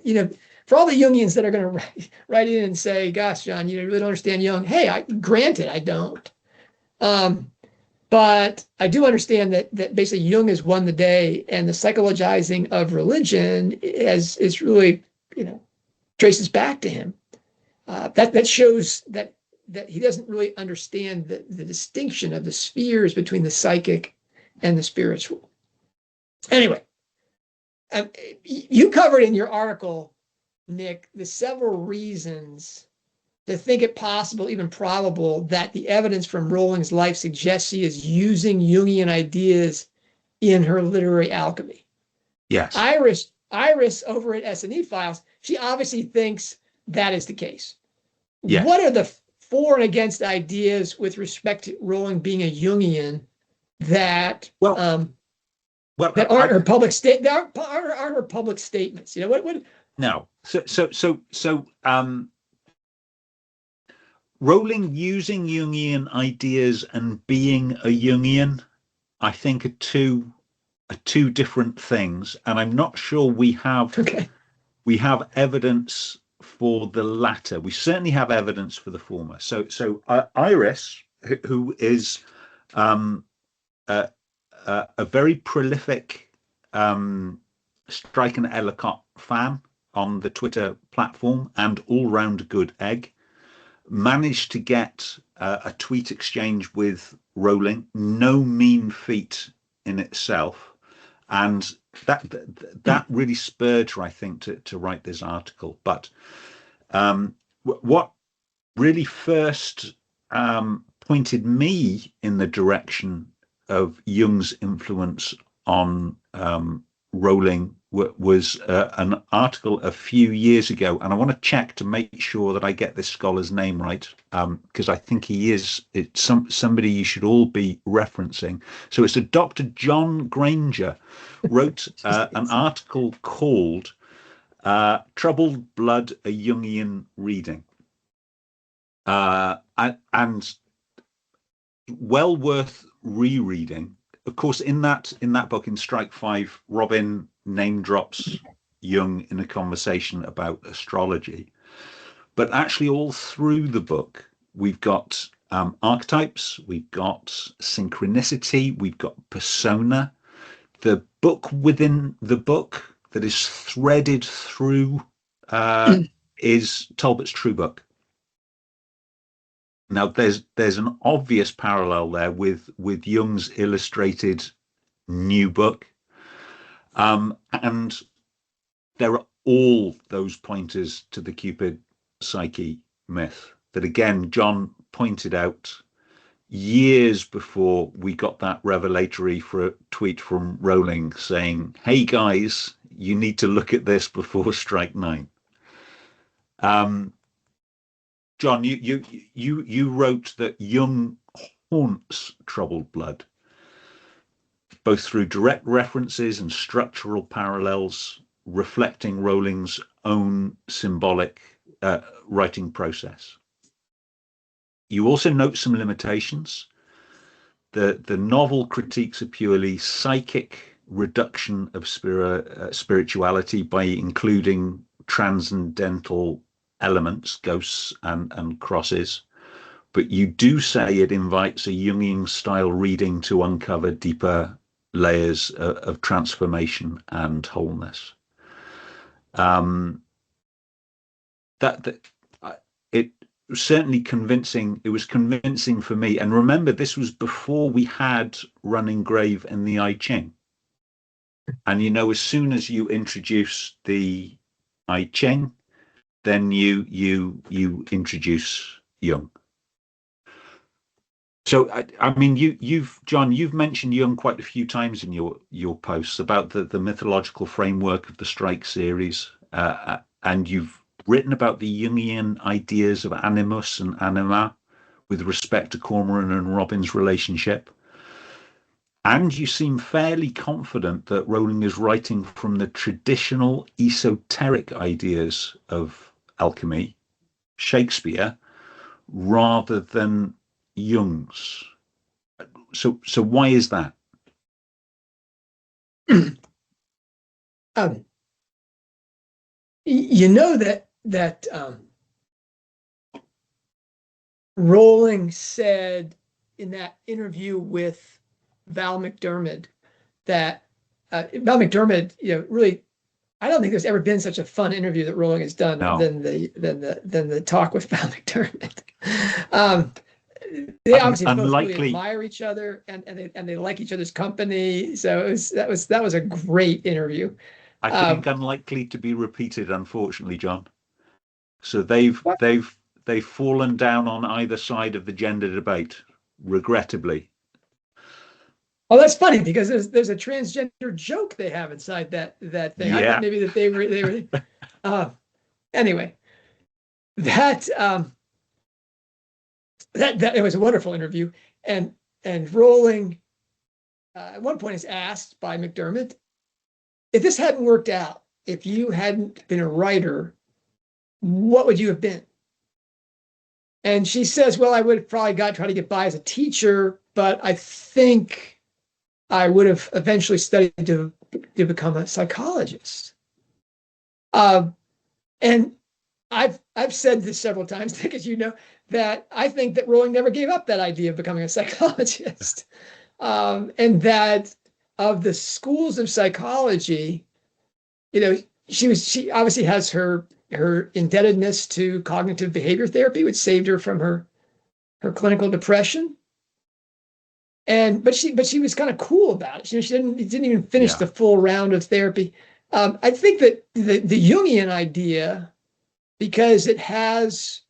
for all the Jungians that are going to write in and say, gosh, John, you really don't understand Jung. Hey, granted, I don't. But I do understand that basically Jung has won the day, and the psychologizing of religion is really, traces back to him. That shows that he doesn't really understand the distinction of the spheres between the psychic and the spiritual. Anyway, you covered in your article, Nick, the several reasons to think it possible, even probable, that the evidence from Rowling's life suggests she is using Jungian ideas in her literary alchemy. Yes. Iris over at S&E Files, she obviously thinks that is the case. Yes. What are the for and against ideas with respect to Rowling being a Jungian that aren't her public aren't her public statements? What? No. So Rowling using Jungian ideas and being a Jungian, I think, are two different things, and I'm not sure Okay. we have evidence for the latter. We certainly have evidence for the former. So Iris, who is um, a very prolific Strike and Ellicott fan on the Twitter platform and all-round good egg, managed to get a tweet exchange with Rowling. No mean feat in itself, and that really spurred her, I think, to write this article. But what really first pointed me in the direction of Jung's influence on Rowling was an article a few years ago, and I want to check to make sure that I get this scholar's name right, because I think it's somebody you should all be referencing. So it's a Dr. John Granger wrote an article called "Troubled Blood: A Jungian Reading," and well worth rereading. Of course, in that book, in Strike 5, Robin name drops Jung in a conversation about astrology. But actually, all through the book, we've got archetypes, we've got synchronicity, we've got persona. The book within the book that is threaded through is Talbot's True Book. Now, there's an obvious parallel there with Jung's illustrated new book, and there are all those pointers to the Cupid psyche myth that, again, John pointed out years before we got that revelatory tweet from Rowling saying, "Hey guys, you need to look at this before Strike 9." John, you wrote that Jung haunts troubled blood, both through direct references and structural parallels, reflecting Rowling's own symbolic writing process. You also note some limitations. The novel critiques a purely psychic reduction of spirituality by including transcendental elements, ghosts and crosses, but you do say it invites a Jungian style reading to uncover deeper layers of transformation and wholeness. It was certainly convincing. It was convincing for me. And remember, this was before we had Running Grave and the I Ching. And as soon as you introduce the I Ching, then you introduce Jung. So I mean, John, you've mentioned Jung quite a few times in your posts about the mythological framework of the Strike series, and you've written about the Jungian ideas of animus and anima with respect to Cormoran and Robin's relationship. And you seem fairly confident that Rowling is writing from the traditional esoteric ideas of alchemy, Shakespeare, rather than Jung's. So why is that? That Rowling said in that interview with Val McDermid that Val McDermid, really, I don't think there's ever been such a fun interview that Rowling has done than the talk with Val McDermid. They obviously both really admire each other and they like each other's company. So that was a great interview. I think unlikely to be repeated, unfortunately, John. So they've fallen down on either side of the gender debate, regrettably. Oh, that's funny because there's a transgender joke they have inside that thing. Yeah. I thought maybe that they were anyway. That it was a wonderful interview, and Rowling at one point is asked by McDermott, if this hadn't worked out, if you hadn't been a writer, what would you have been? And she says, well, I would have probably try to get by as a teacher, but I think I would have eventually studied to become a psychologist. And I've said this several times, Nick, as you know, that I think that Rowling never gave up that idea of becoming a psychologist. And that of the schools of psychology, she obviously has her indebtedness to cognitive behavior therapy, which saved her from her clinical depression. But she was kind of cool about it. She didn't even finish the full round of therapy. I think that the Jungian idea, because it has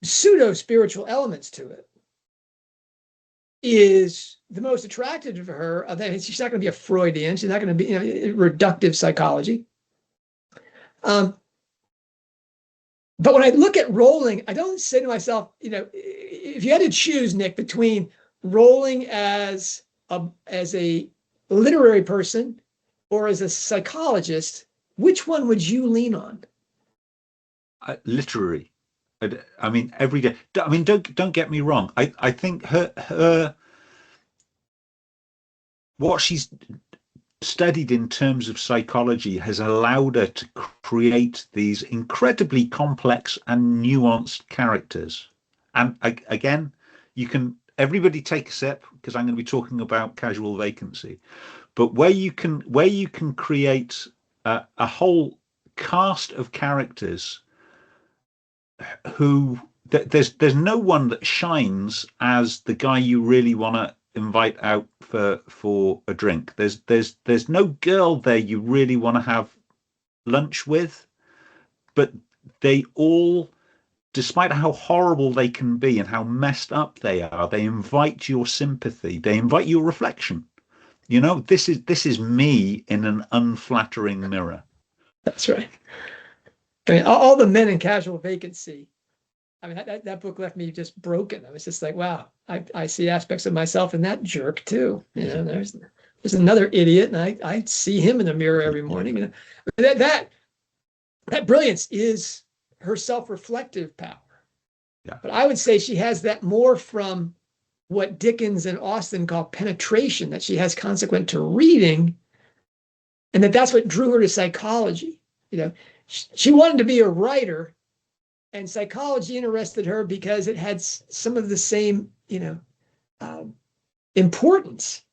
pseudo spiritual elements to it, is the most attractive to her. She's not going to be a Freudian. She's not going to be reductive psychology. But when I look at Rowling, I don't say to myself, if you had to choose, Nick, between Rowling as a literary person or as a psychologist, which one would you lean on? Literary. I mean, every day. I mean, don't get me wrong. I think her what she's studied in terms of psychology has allowed her to create these incredibly complex and nuanced characters. And again, everybody take a sip, because I'm going to be talking about Casual Vacancy. But where you can create a whole cast of characters who there's no one that shines as the guy you really want to invite out for a drink. There's no girl there you really want to have lunch with, but they all, despite how horrible they can be and how messed up they are, they invite your sympathy, they invite your reflection. This is me in an unflattering mirror. That's right. I mean, all the men in Casual Vacancy. I mean, that book left me just broken. I was just like, wow, I see aspects of myself in that jerk too. There's another idiot, and I see him in the mirror every morning. That brilliance is her self-reflective power. Yeah. But I would say she has that more from what Dickens and Austen call penetration, that she has consequent to reading, and that's what drew her to psychology. She wanted to be a writer, and psychology interested her because it had some of the same, importance.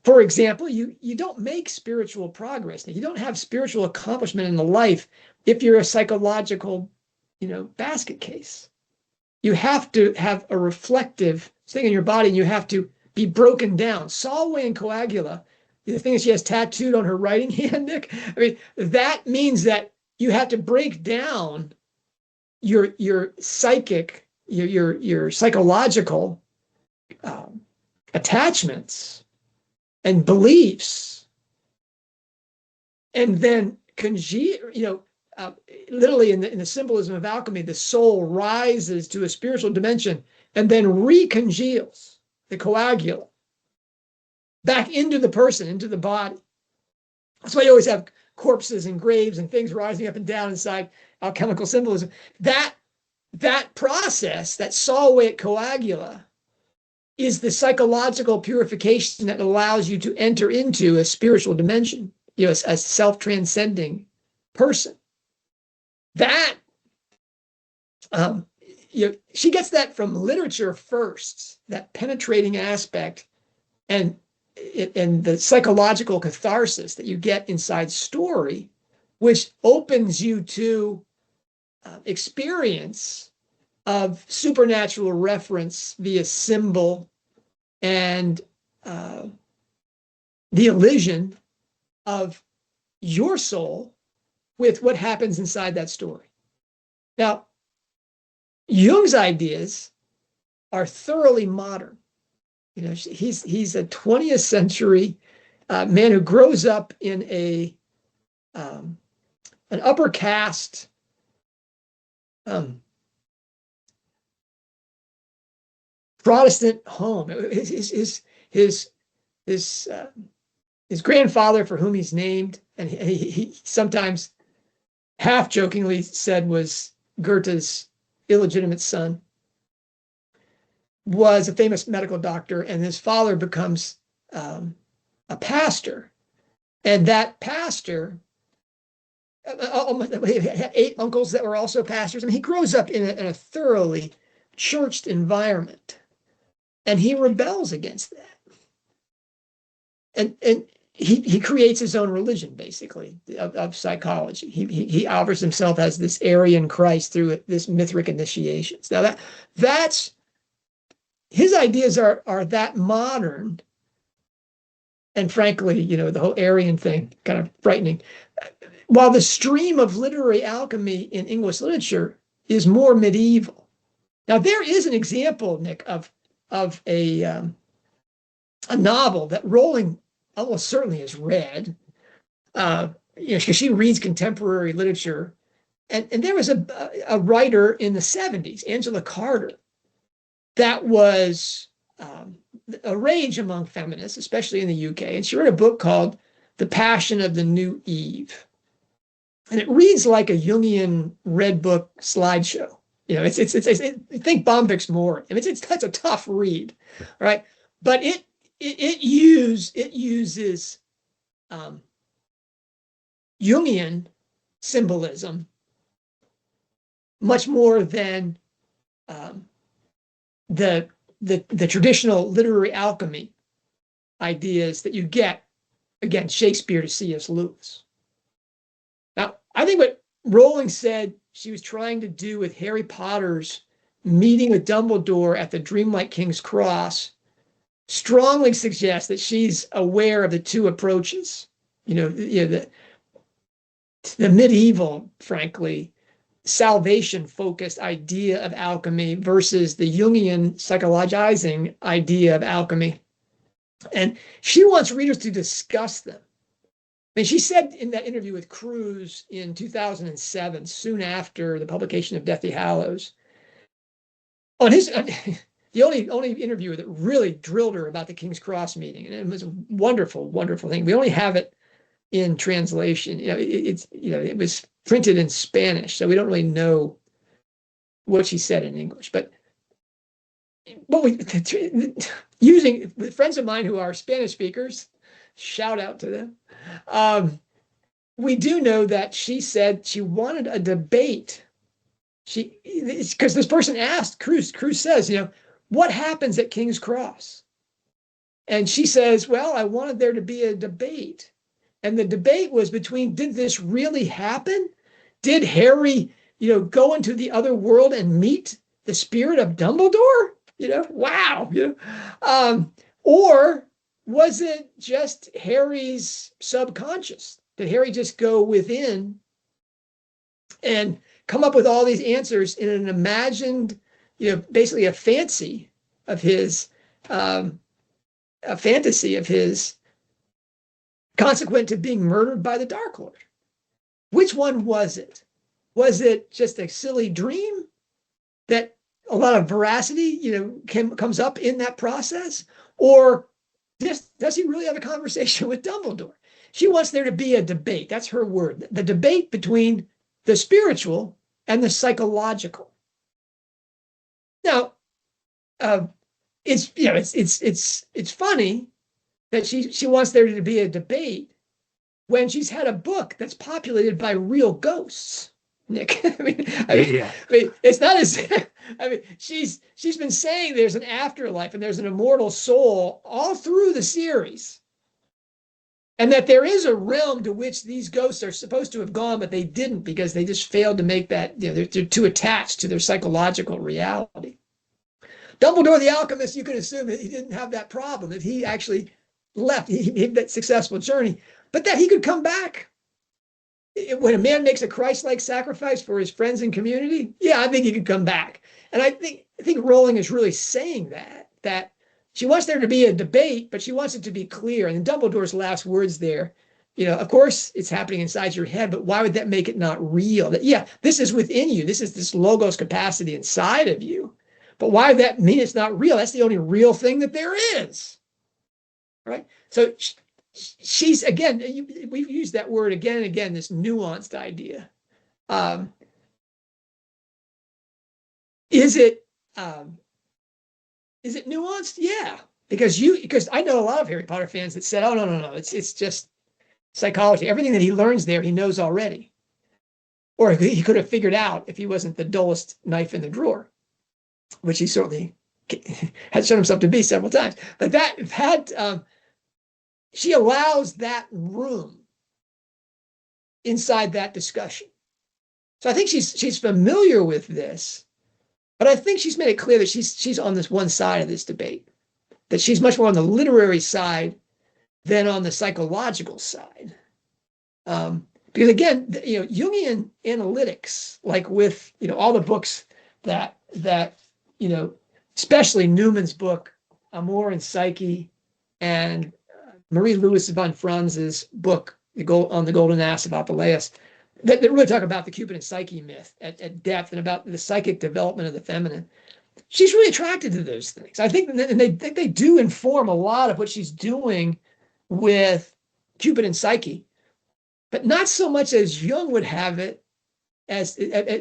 For example, you don't make spiritual progress. You don't have spiritual accomplishment in the life if you're a psychological, basket case. You have to have a reflective thing in your body, and you have to be broken down. Solway and Coagula, the thing that she has tattooed on her writing hand, Nick, I mean, that means that you have to break down your psychic, your psychological attachments and beliefs, and then literally in the symbolism of alchemy, the soul rises to a spiritual dimension and then recongeals the coagula back into the person, into the body. That's why you always have corpses and graves and things rising up and down inside alchemical symbolism. That process, that Solway coagula, is the psychological purification that allows you to enter into a spiritual dimension, a self-transcending person. That she gets that from literature first, that penetrating aspect, and the psychological catharsis that you get inside story, which opens you to experience of supernatural reference via symbol and the illusion of your soul with what happens inside that story. Now, Jung's ideas are thoroughly modern. He's a 20th century man who grows up in an upper caste Protestant home. His grandfather, for whom he's named, and he sometimes half jokingly said was Goethe's illegitimate son, was a famous medical doctor, and his father becomes a pastor. And that pastor, he had 8 uncles that were also pastors. I mean, he grows up in a thoroughly churched environment, and he rebels against that. And he creates his own religion, basically, of psychology. He offers himself as this Aryan Christ through this Mithric initiations. Now that's his ideas are that modern, and frankly, the whole Aryan thing kind of frightening. While the stream of literary alchemy in English literature is more medieval. Now there is an example, Nick, of a novel that Rowling almost certainly has read, because she reads contemporary literature, and there was a writer in the 70s, Angela Carter, that was a rage among feminists, especially in the UK, and she wrote a book called The Passion of the New Eve, and it reads like a Jungian Red Book slideshow. It's think Bombyx more. I mean, that's a tough read, right? But it uses Jungian symbolism much more than the traditional literary alchemy ideas that you get, again, Shakespeare to C.S. Lewis. Now, I think what Rowling said she was trying to do with Harry Potter's meeting with Dumbledore at the Dreamlight King's Cross strongly suggests that she's aware of the two approaches. The medieval, frankly, salvation-focused idea of alchemy versus the Jungian psychologizing idea of alchemy. And she wants readers to discuss them. I mean, she said in that interview with Cruz in 2007, soon after the publication of Deathly Hallows, the only interview that really drilled her about the King's Cross meeting, and it was a wonderful, wonderful thing. We only have it in translation. It was printed in Spanish, so we don't really know what she said in English. But using friends of mine who are Spanish speakers, shout out to them. We do know that she said she wanted a debate. Because this person asked Cruz says, what happens at King's Cross? And she says, well, I wanted there to be a debate. And the debate was between, did this really happen? Did Harry, go into the other world and meet the spirit of Dumbledore? Wow. Or was it just Harry's subconscious? Did Harry just go within and come up with all these answers in an imagined, basically a fantasy of his, consequent to being murdered by the Dark Lord? Which one was it? Was it just a silly dream that a lot of veracity, comes up in that process? Or does he really have a conversation with Dumbledore? She wants there to be a debate. That's her word. The debate between the spiritual and the psychological. Now, it's funny that she wants there to be a debate when she's had a book that's populated by real ghosts, Nick. I mean, it's not as she's been saying there's an afterlife and there's an immortal soul all through the series, and that there is a realm to which these ghosts are supposed to have gone, but they didn't because they just failed to make that, they're too attached to their psychological reality. Dumbledore the alchemist, you can assume that he didn't have that problem, that he actually left, he had that successful journey, but that he could come back. When a man makes a Christ-like sacrifice for his friends and community, I think he could come back. And I think Rowling is really saying that she wants there to be a debate, but she wants it to be clear. And Dumbledore's last words there, of course it's happening inside your head, but why would that make it not real? That, this is within you. This is this logos capacity inside of you. But why would that mean it's not real? That's the only real thing that there is. Right? So she's, again, we've used that word again and again, this nuanced idea. Is it Is it nuanced? Yeah, because I know a lot of Harry Potter fans that said, "Oh no, it's just psychology. Everything that he learns there, he knows already, or he could have figured out if he wasn't the dullest knife in the drawer," which he certainly had shown himself to be several times. But she allows that room inside that discussion. So I think she's familiar with this, but I think she's made it clear that she's on this one side of this debate, that she's much more on the literary side than on the psychological side. Because again, Jungian analytics, like with all the books that especially Newman's book, Amor and Psyche, and Marie-Louise von Franz's book, on the Golden Ass about Apuleius, that really talk about the Cupid and Psyche myth at depth and about the psychic development of the feminine. She's really attracted to those things. I think, and they do inform a lot of what she's doing with Cupid and Psyche, but not so much as Jung would have it, as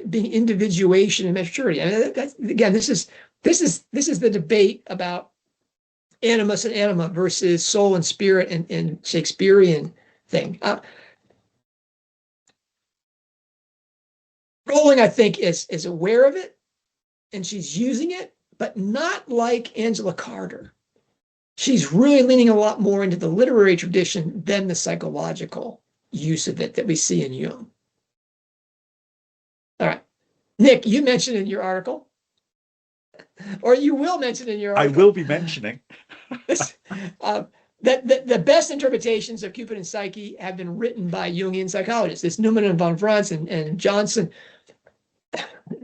being individuation and maturity. I mean, again, this is the debate about animus and anima versus soul and spirit and Shakespearean thing. Rowling, I think, is aware of it, and she's using it, but not like Angela Carter. She's really leaning a lot more into the literary tradition than the psychological use of it that we see in Jung. All right. Nick, you mentioned in your article, or you will mention in your article. I will be mentioning. This, that the best interpretations of Cupid and Psyche have been written by Jungian psychologists. It's Newman and von Franz and Johnson.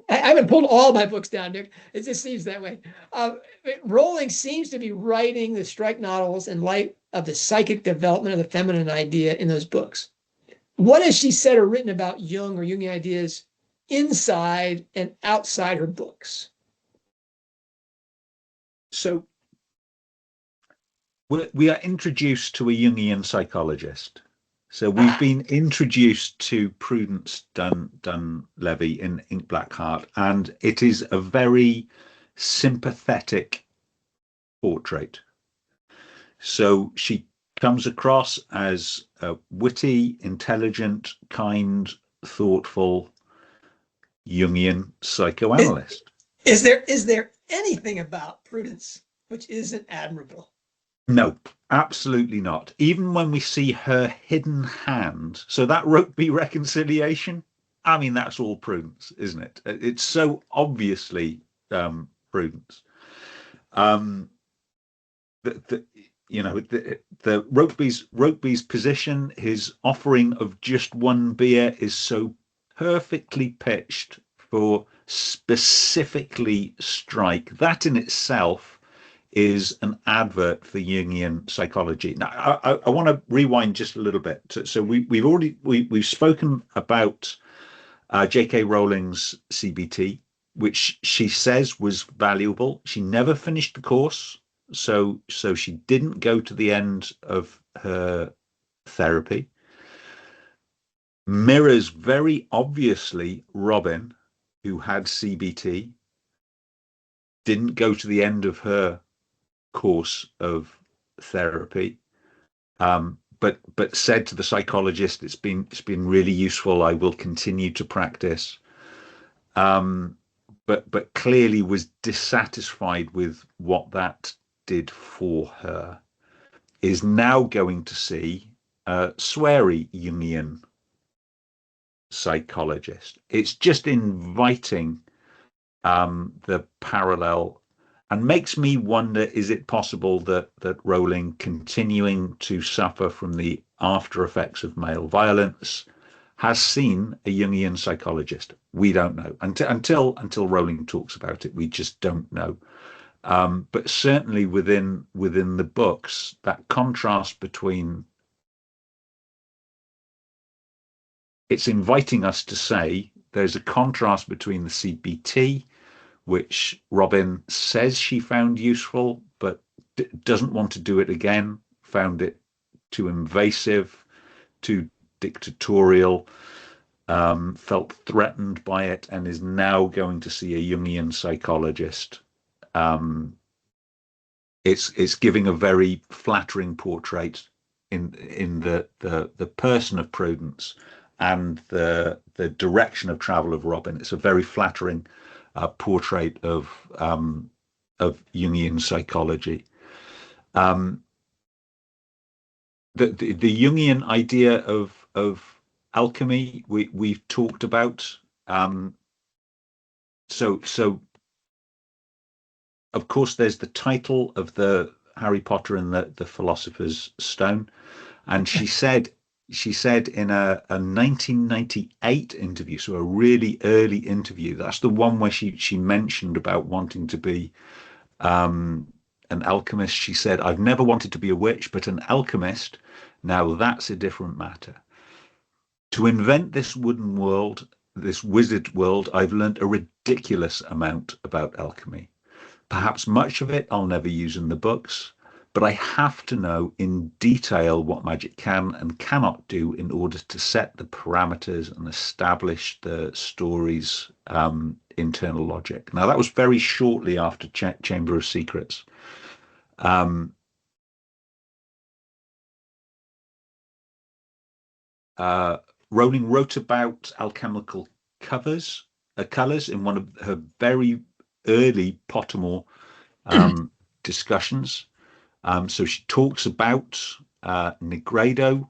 I haven't pulled all my books down, Nick. It just seems that way. Rowling seems to be writing the strike novels in light of the psychic development of the feminine idea in those books. What has she said or written about Jung or Jungian ideas inside and outside her books? So we are introduced to a Jungian psychologist. So we've been introduced to Prudence Dunlevy in Ink Black Heart, and it is a very sympathetic portrait. So she comes across as a witty, intelligent, kind, thoughtful Jungian psychoanalyst. Is there anything about Prudence which isn't admirable? No, absolutely not. Even when we see her hidden hand, so that Rokeby reconciliation, I mean, that's all Prudence, isn't it? It's so obviously Prudence. The Rokeby's position, his offering of just one beer, is so perfectly pitched for specifically Strike. That in itself is an advert for Jungian psychology. Now, I want to rewind just a little bit. So we've spoken about J.K. Rowling's CBT, which she says was valuable. She never finished the course, so she didn't go to the end of her therapy. Mirrors very obviously Robin, who had CBT, didn't go to the end of her course of therapy, but said to the psychologist, it's been really useful, I will continue to practice, but clearly was dissatisfied with what that did for her, is now going to see a sweary Jungian psychologist. It's just inviting the parallel, and makes me wonder, is it possible that Rowling, continuing to suffer from the after effects of male violence, has seen a Jungian psychologist? We don't know. Until Rowling talks about it, we just don't know. But certainly within the books, that contrast between, it's inviting us to say there's a contrast between the CBT, which Robin says she found useful, but doesn't want to do it again, found it too invasive, too dictatorial, felt threatened by it, and is now going to see a Jungian psychologist it's giving a very flattering portrait in the person of Prudence and the direction of travel of Robin. It's a very flattering portrait of Jungian psychology. The Jungian idea of alchemy we've talked about. So of course there's the title of the Harry Potter and the Philosopher's Stone, and she said in a 1998 interview, so a really early interview, that's the one where she mentioned about wanting to be an alchemist. She said, "I've never wanted to be a witch, but an alchemist, now that's a different matter. To invent this wooden world, this wizard world, I've learned a ridiculous amount about alchemy. Perhaps much of it I'll never use in the books, but I have to know in detail what magic can and cannot do in order to set the parameters and establish the story's internal logic." Now, that was very shortly after Chamber of Secrets. Rowling wrote about alchemical colors in one of her very early Pottermore discussions. So she talks about Negredo,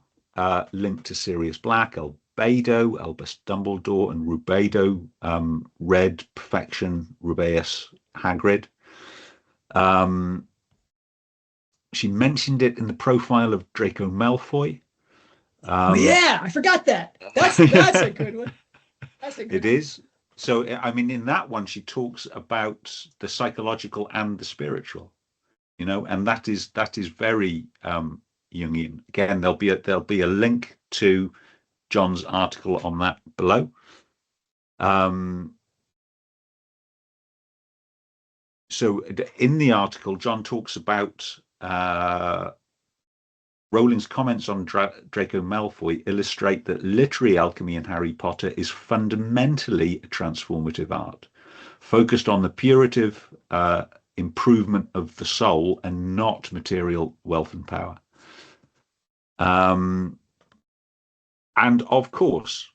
linked to Sirius Black, Albedo, Albus Dumbledore, and Rubedo, Red, Perfection, Rubeus, Hagrid. She mentioned it in the profile of Draco Malfoy. Yeah, I forgot that. That's a good one. That's a good It one. is. So, I mean, in that one, she talks about the psychological and the spiritual, and that is very Jungian. Again, there'll be a link to John's article on that below. So in the article, John talks about Rowling's comments on Draco Malfoy illustrate that literary alchemy in Harry Potter is fundamentally a transformative art, focused on the purative improvement of the soul and not material wealth and power. And of course,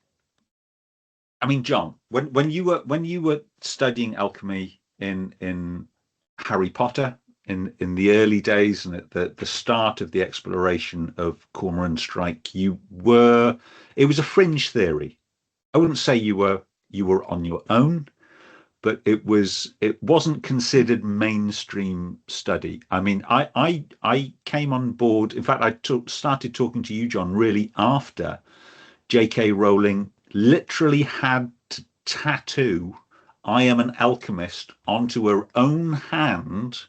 I mean, John, when you were studying alchemy in Harry Potter, in the early days and at the start of the exploration of Cormoran Strike, it was a fringe theory. I wouldn't say you were on your own, but it wasn't considered mainstream study. I mean, I came on board. In fact, I started talking to you, John, really after J.K. Rowling literally had to tattoo "I am an alchemist" onto her own hand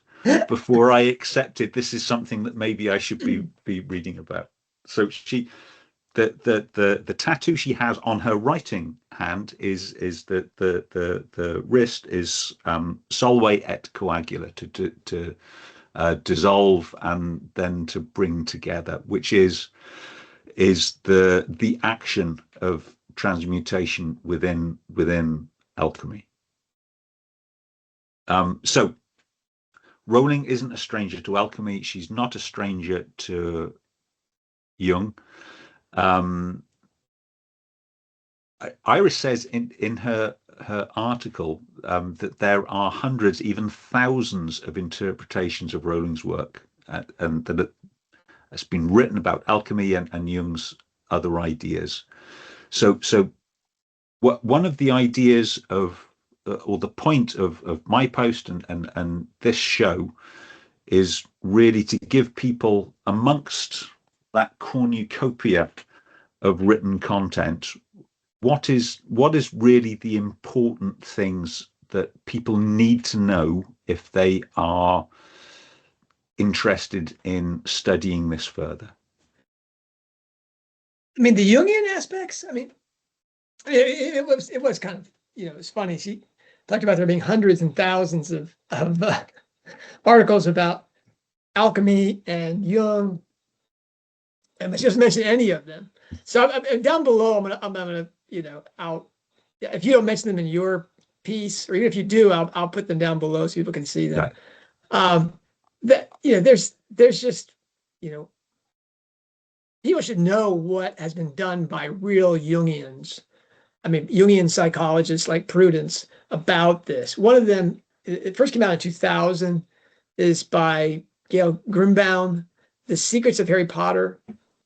before I accepted this is something that maybe I should be reading about. So the tattoo she has on her writing hand is the wrist is solve et coagula, to dissolve and then to bring together, which is the action of transmutation within alchemy. So Rowling isn't a stranger to alchemy. She's not a stranger to Jung. Iris says in her article that there are hundreds, even thousands of interpretations of Rowling's work, and that has been written about alchemy and Jung's other ideas. So one of the ideas of or the point of my post and this show is really to give people, amongst that cornucopia of written content, what is really the important things that people need to know if they are interested in studying this further. I mean, the Jungian aspects, I mean, it was kind of, it's funny. She talked about there being hundreds and thousands of articles about alchemy and Jung, and she doesn't mention any of them. So down below, I'm gonna if you don't mention them in your piece, or even if you do, I'll put them down below so people can see them. Right. there's just, people should know what has been done by real Jungians. I mean, Jungian psychologists like Prudence about this. One of them, it first came out in 2000, is by Gail Grimbaum, The Secrets of Harry Potter.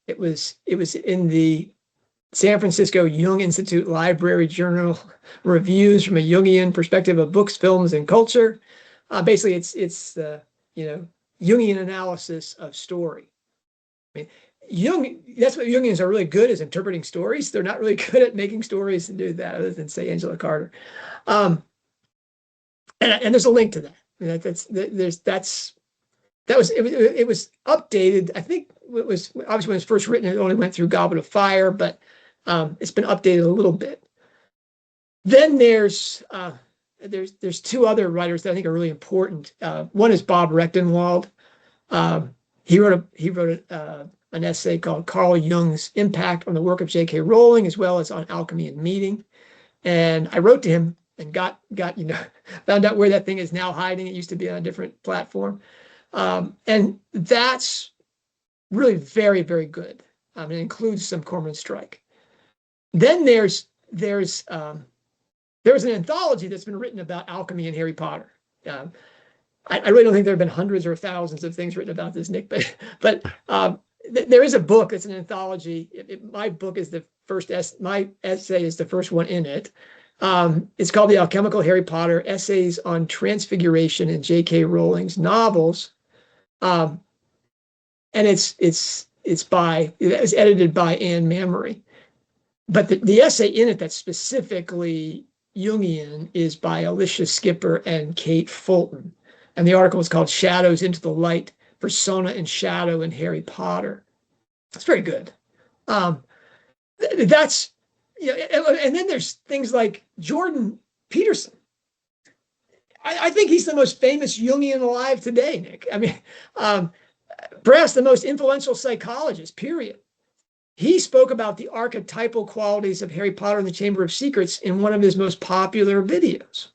It was in the San Francisco Jung Institute Library Journal, Reviews from a Jungian Perspective of Books, Films, and Culture. Basically, it's the Jungian analysis of story. I mean, Jung, that's what Jungians are really good, is interpreting stories. They're not really good at making stories and do that, other than, say, Angela Carter. And there's a link to that. I mean, it was updated. I think it was, obviously, when it was first written, it only went through Goblet of Fire, but it's been updated a little bit. Then there's two other writers that I think are really important. One is Bob Rechtenwald. He wrote an essay called Carl Jung's Impact on the Work of J.K. Rowling, as well as on Alchemy and Meaning. And I wrote to him and got found out where that thing is now hiding. It used to be on a different platform. And that's really very, very good. It includes some Cormoran Strike. Then there was an anthology that's been written about alchemy and Harry Potter. I really don't think there have been hundreds or thousands of things written about this, Nick, but there is a book that's an anthology. My book is the first, my essay is the first one in it. It's called The Alchemical Harry Potter, Essays on Transfiguration in J.K. Rowling's Novels. And it was edited by Anne Mamory. But the essay in it that's specifically Jungian is by Alicia Skipper and Kate Fulton. And the article is called Shadows into the Light, Persona and Shadow in Harry Potter. It's very good. That's, and then there's things like Jordan Peterson. I think he's the most famous Jungian alive today, Nick. I mean, perhaps the most influential psychologist, period. He spoke about the archetypal qualities of Harry Potter and the Chamber of Secrets in one of his most popular videos.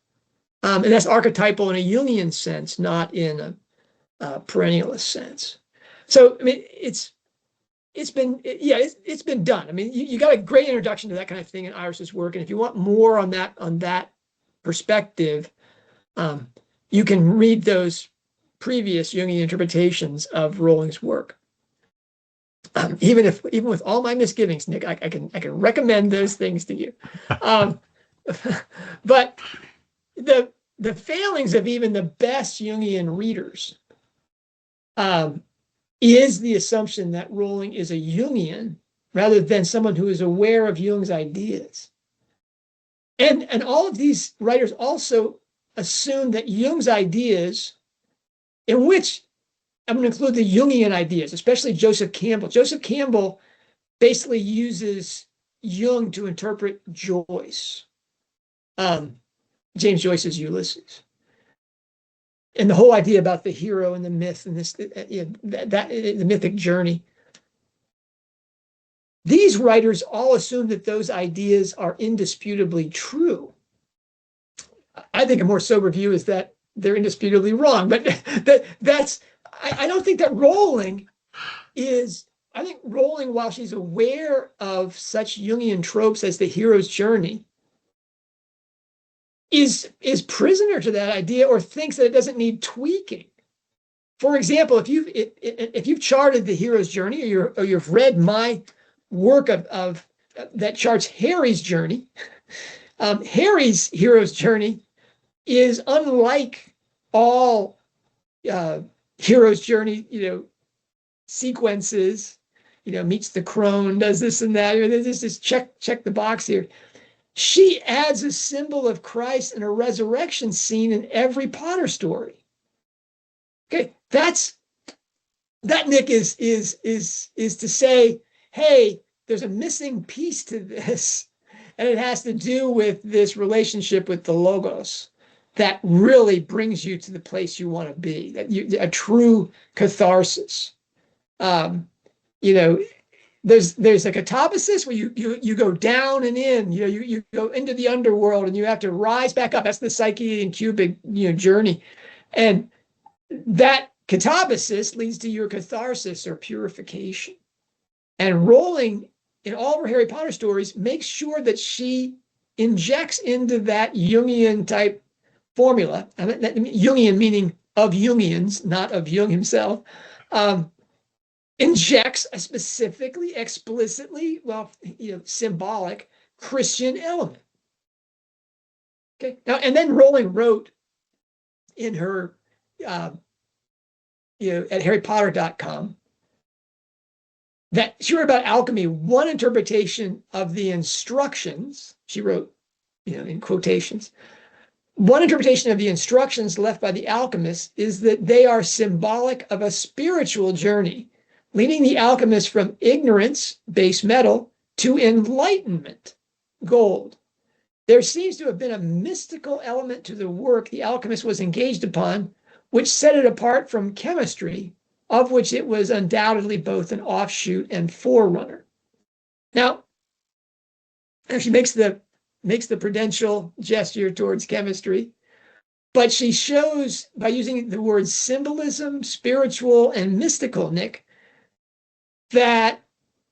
And that's archetypal in a Jungian sense, not in a perennialist sense. So, I mean, it's been done. I mean, you got a great introduction to that kind of thing in Iris's work. And if you want more on that perspective, you can read those previous Jungian interpretations of Rowling's work. Even with all my misgivings, Nick, I can recommend those things to you. But the failings of even the best Jungian readers is the assumption that Rowling is a Jungian rather than someone who is aware of Jung's ideas. And all of these writers also assume that Jung's ideas, in which I'm going to include the Jungian ideas, especially Joseph Campbell. Joseph Campbell basically uses Jung to interpret Joyce, James Joyce's Ulysses. And the whole idea about the hero and the myth and the mythic journey. These writers all assume that those ideas are indisputably true. I think a more sober view is that they're indisputably wrong, but I don't think that Rowling is, I think Rowling, while she's aware of such Jungian tropes as the hero's journey, is prisoner to that idea or thinks that it doesn't need tweaking. For example, if you've charted the hero's journey or you've read my work of that charts Harry's journey, Harry's hero's journey is unlike all hero's journey, sequences, meets the crone, does this and that. This is check the box here. She adds a symbol of Christ and a resurrection scene in every Potter story. Okay, that, Nick, is to say, hey, there's a missing piece to this, and it has to do with this relationship with the Logos that really brings you to the place you want to be, a true catharsis. There's a catabasis where you go down and in, you go into the underworld and you have to rise back up. That's the psyche and cubic journey. And that Catabasis leads to your catharsis or purification. And Rowling, in all of her Harry Potter stories, makes sure that she injects into that Jungian type formula, Jungian meaning of Jungians, not of Jung himself, injects a specifically, explicitly, symbolic Christian element. Okay. Now, and then Rowling wrote in her, at harrypotter.com, that she wrote about alchemy, one interpretation of the instructions, she wrote, in quotations, one interpretation of the instructions left by the alchemists is that they are symbolic of a spiritual journey, leading the alchemist from ignorance, base metal, to enlightenment, gold. There seems to have been a mystical element to the work the alchemist was engaged upon, which set it apart from chemistry, of which it was undoubtedly both an offshoot and forerunner. Now, she makes the prudential gesture towards chemistry, but she shows, by using the words symbolism, spiritual, and mystical, Nick, that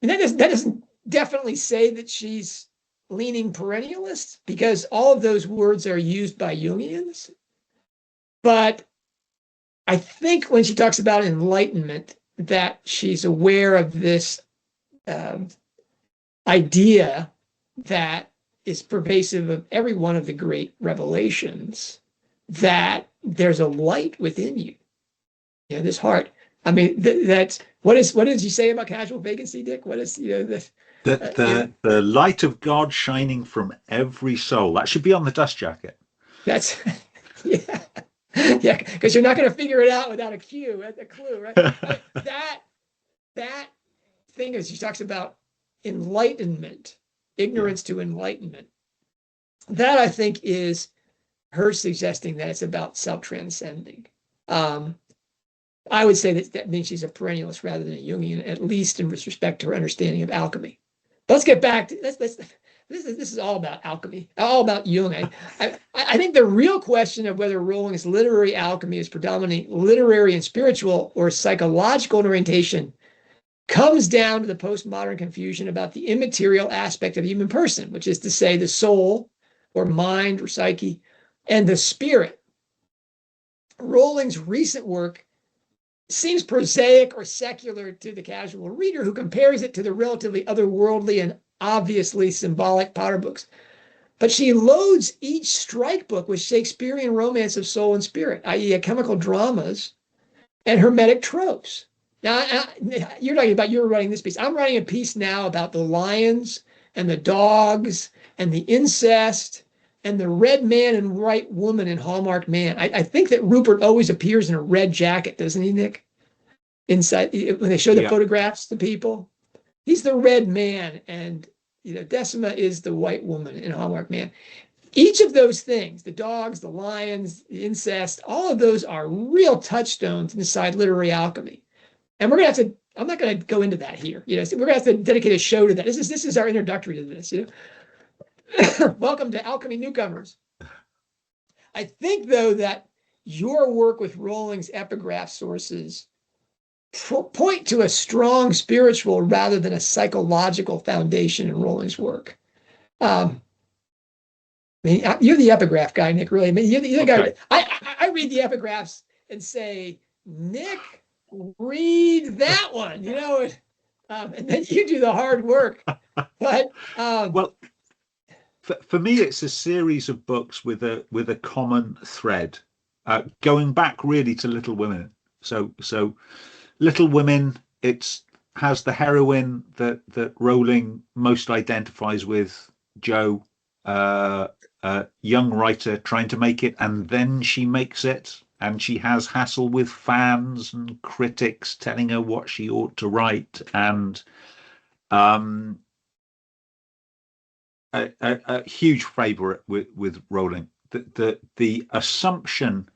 doesn't definitely say that she's leaning perennialist, because all of those words are used by Jungians. But I think when she talks about enlightenment, that she's aware of this idea that is pervasive of every one of the great revelations, that there's a light within you, this heart. I mean, that's what did you say about casual vacancy, Dick? What is the light of God shining from every soul? That should be on the dust jacket. That's yeah. Yeah, because you're not going to figure it out without a clue, right? that thing is, she talks about enlightenment, ignorance to enlightenment. That, I think, is her suggesting that it's about self-transcending. I would say that means she's a perennialist rather than a Jungian, at least in respect to her understanding of alchemy. But let's get back to this is all about alchemy, all about Jung. I think the real question of whether Rowling's literary alchemy is predominantly literary and spiritual or psychological in orientation comes down to the postmodern confusion about the immaterial aspect of the human person, which is to say the soul or mind or psyche, and the spirit. Rowling's recent work seems prosaic or secular to the casual reader who compares it to the relatively otherworldly and obviously symbolic Potter books. But she loads each strike book with Shakespearean romance of soul and spirit, i.e. alchemical dramas and hermetic tropes. Now, you're talking about, you're writing this piece. I'm writing a piece now about the lions and the dogs and the incest and the red man and white woman in Hallmarked Man. I think that Rupert always appears in a red jacket, doesn't he, Nick? Inside, when they show the photographs to people, he's the red man, and Decima is the white woman in Hallmarked Man. Each of those things, the dogs, the lions, the incest, all of those are real touchstones inside literary alchemy. And we're gonna have to, I'm not gonna go into that here. We're gonna have to dedicate a show to that. This is our introductory to this. Welcome to Alchemy Newcomers. I think, though, that your work with Rowling's epigraph sources point to a strong spiritual rather than a psychological foundation in Rowling's work. I mean, you're the epigraph guy, Nick, really. I mean, you're the guy. I read the epigraphs and say, Nick, read that one, and then you do the hard work. But well, for me, it's a series of books with a common thread, going back really to Little Women. So Little Women, it has the heroine that Rowling most identifies with, Jo, a young writer trying to make it, and then she makes it, and she has hassle with fans and critics telling her what she ought to write, and a huge favorite with Rowling. The assumption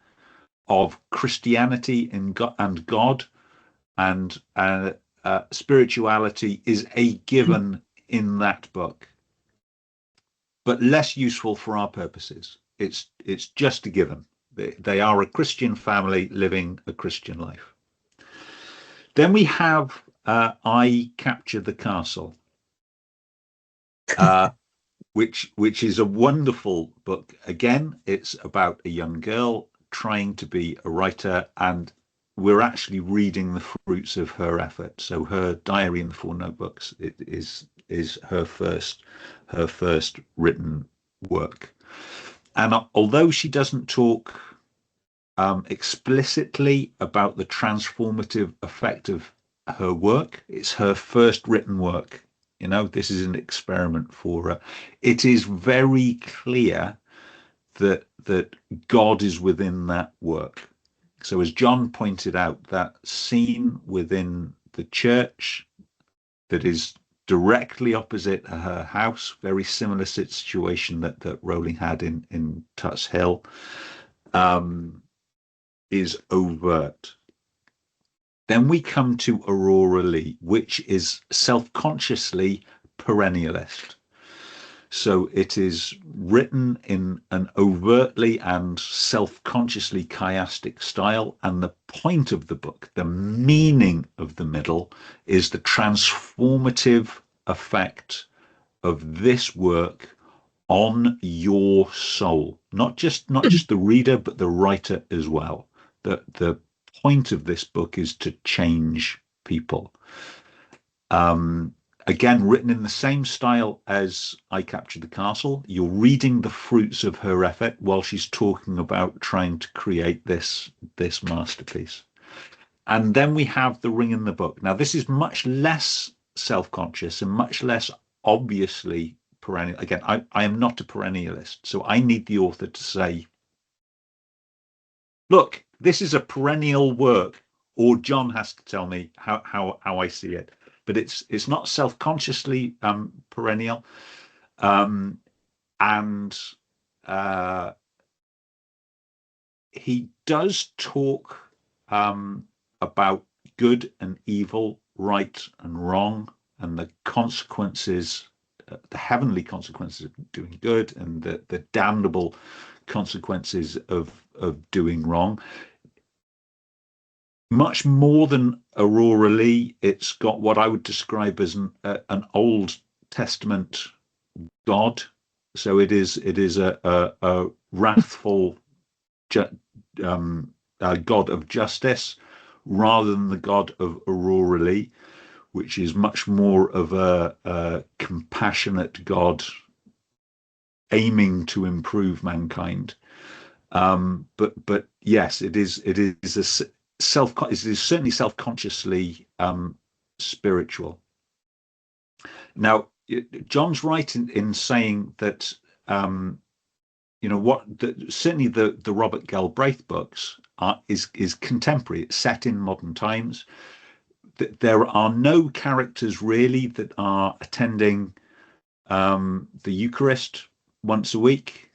of Christianity and God and spirituality is a given in that book, but less useful for our purposes. It's just a given. They are a Christian family living a Christian life. Then we have I Capture the Castle, which is a wonderful book. Again, it's about a young girl trying to be a writer, and we're actually reading the fruits of her effort. So her diary and the four notebooks is her first written work. And although she doesn't talk explicitly about the transformative effect of her work, it's her first written work. You know, this is an experiment for her. It is very clear that God is within that work. So as John pointed out, that scene within the church that is directly opposite her house, very similar situation that Rowling had in Tut's Hill, is overt. Then we come to Aurora Leigh, which is self-consciously perennialist. So it is written in an overtly and self-consciously chiastic style. And the point of the book, the meaning of the middle, is the transformative effect of this work on your soul. Not just the reader, but the writer as well. The point of this book is to change people. Again, written in the same style as I Captured the Castle. You're reading the fruits of her effort while she's talking about trying to create this masterpiece. And then we have The Ring in the Book. Now, this is much less self-conscious and much less obviously perennial. Again, I am not a perennialist, so I need the author to say, look, this is a perennial work, or John has to tell me how I see it. But it's not self-consciously perennial, and he does talk about good and evil, right and wrong, and the consequences, the heavenly consequences of doing good, and the damnable consequences of doing wrong. Much more than Aurora Leigh, it's got what I would describe as an Old Testament God. So it is a wrathful God of justice, rather than the God of Aurora Leigh, which is much more of a compassionate God aiming to improve mankind. But yes, it is a it is certainly self-consciously spiritual. Now, John's right in saying that certainly the Robert Galbraith books is contemporary. It's set in modern times. There are no characters really that are attending the Eucharist once a week.